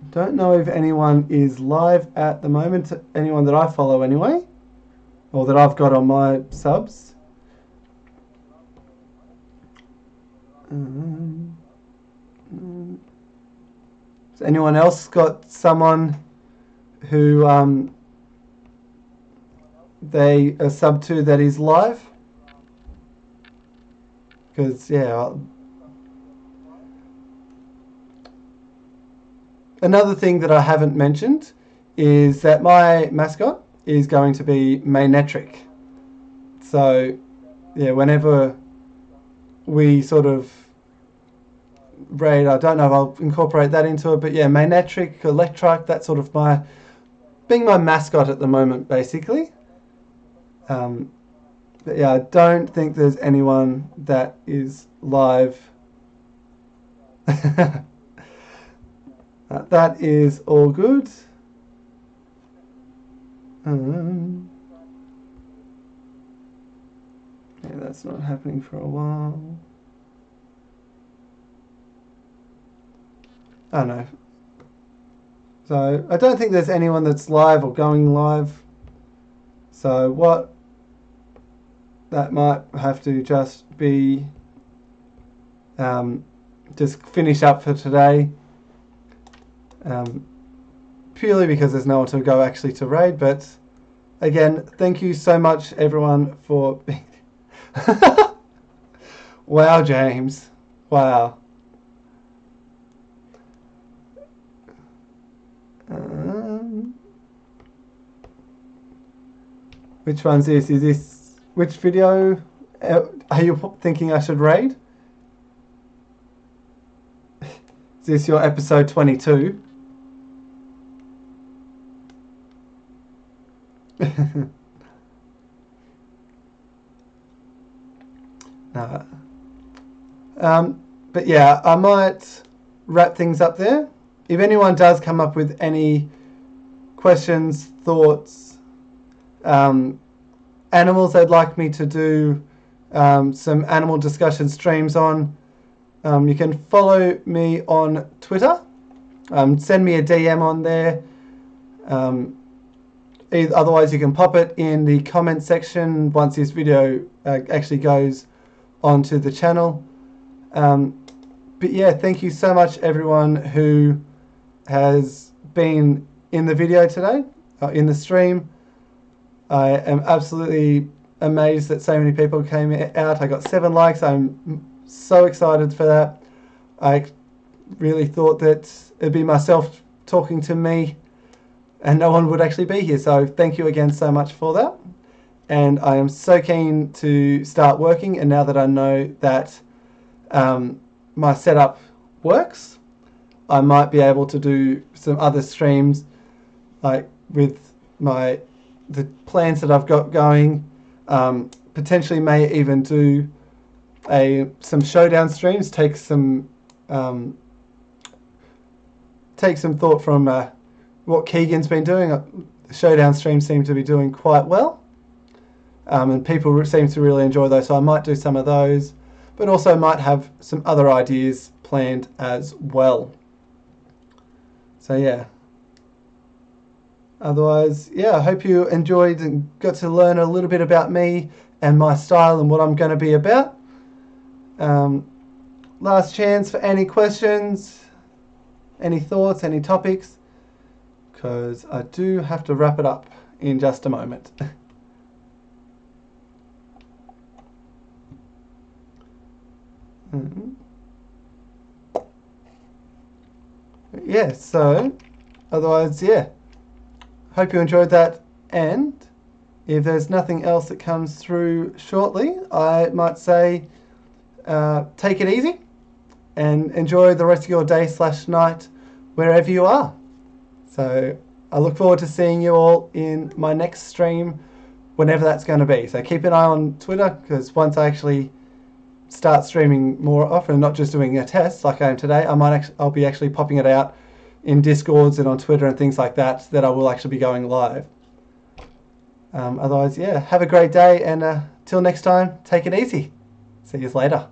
don't know if anyone is live at the moment, anyone that I follow anyway, or that I've got on my subs. Has anyone else got someone who they are sub to that is live? Because, yeah. Another thing that I haven't mentioned is that my mascot is going to be Maynetric. So, yeah, whenever we sort of raid, I don't know if I'll incorporate that into it, but yeah, Maynetric, Electric, that's sort of being my mascot at the moment, basically. But yeah, I don't think there's anyone that is live. That is all good. Yeah, that's not happening for a while. I don't know. So I don't think there's anyone that's live or going live. So what that might have to just be just finish up for today. Purely because there's no one to go actually to raid, but again, thank you so much everyone for being Wow, James. Wow. Which one's this? Is this which video are you thinking I should raid? Is this your episode 22? But yeah, I might wrap things up there. If anyone does come up with any questions, thoughts, animals they'd like me to do some animal discussion streams on, you can follow me on Twitter. Send me a DM on there. Otherwise, you can pop it in the comment section once this video actually goes onto the channel. But yeah, thank you so much everyone who has been in the video today, in the stream. I am absolutely amazed that so many people came out. I got 7 likes. I'm so excited for that. I really thought that it'd be myself talking to me and no one would actually be here. So thank you again so much for that. And I am so keen to start working. And now that I know that my setup works, I might be able to do some other streams, like with the plans that I've got going. Potentially may even do some showdown streams. Take some thought from what Keegan's been doing. The showdown streams seem to be doing quite well, and people seem to really enjoy those. So I might do some of those, but also might have some other ideas planned as well. So yeah. Otherwise, yeah, I hope you enjoyed and got to learn a little bit about me and my style and what I'm going to be about. Last chance for any questions, any thoughts, any topics, because I do have to wrap it up in just a moment. Yeah, so otherwise, yeah, hope you enjoyed that, and if there's nothing else that comes through shortly, I might say take it easy and enjoy the rest of your day / night wherever you are. So I look forward to seeing you all in my next stream, whenever that's going to be. So keep an eye on Twitter, because once I actually start streaming more often, not just doing a test like I am today, I'll be actually popping it out in Discords and on Twitter and things like that I will actually be going live. Otherwise, yeah, have a great day, and till next time, take it easy. See you later.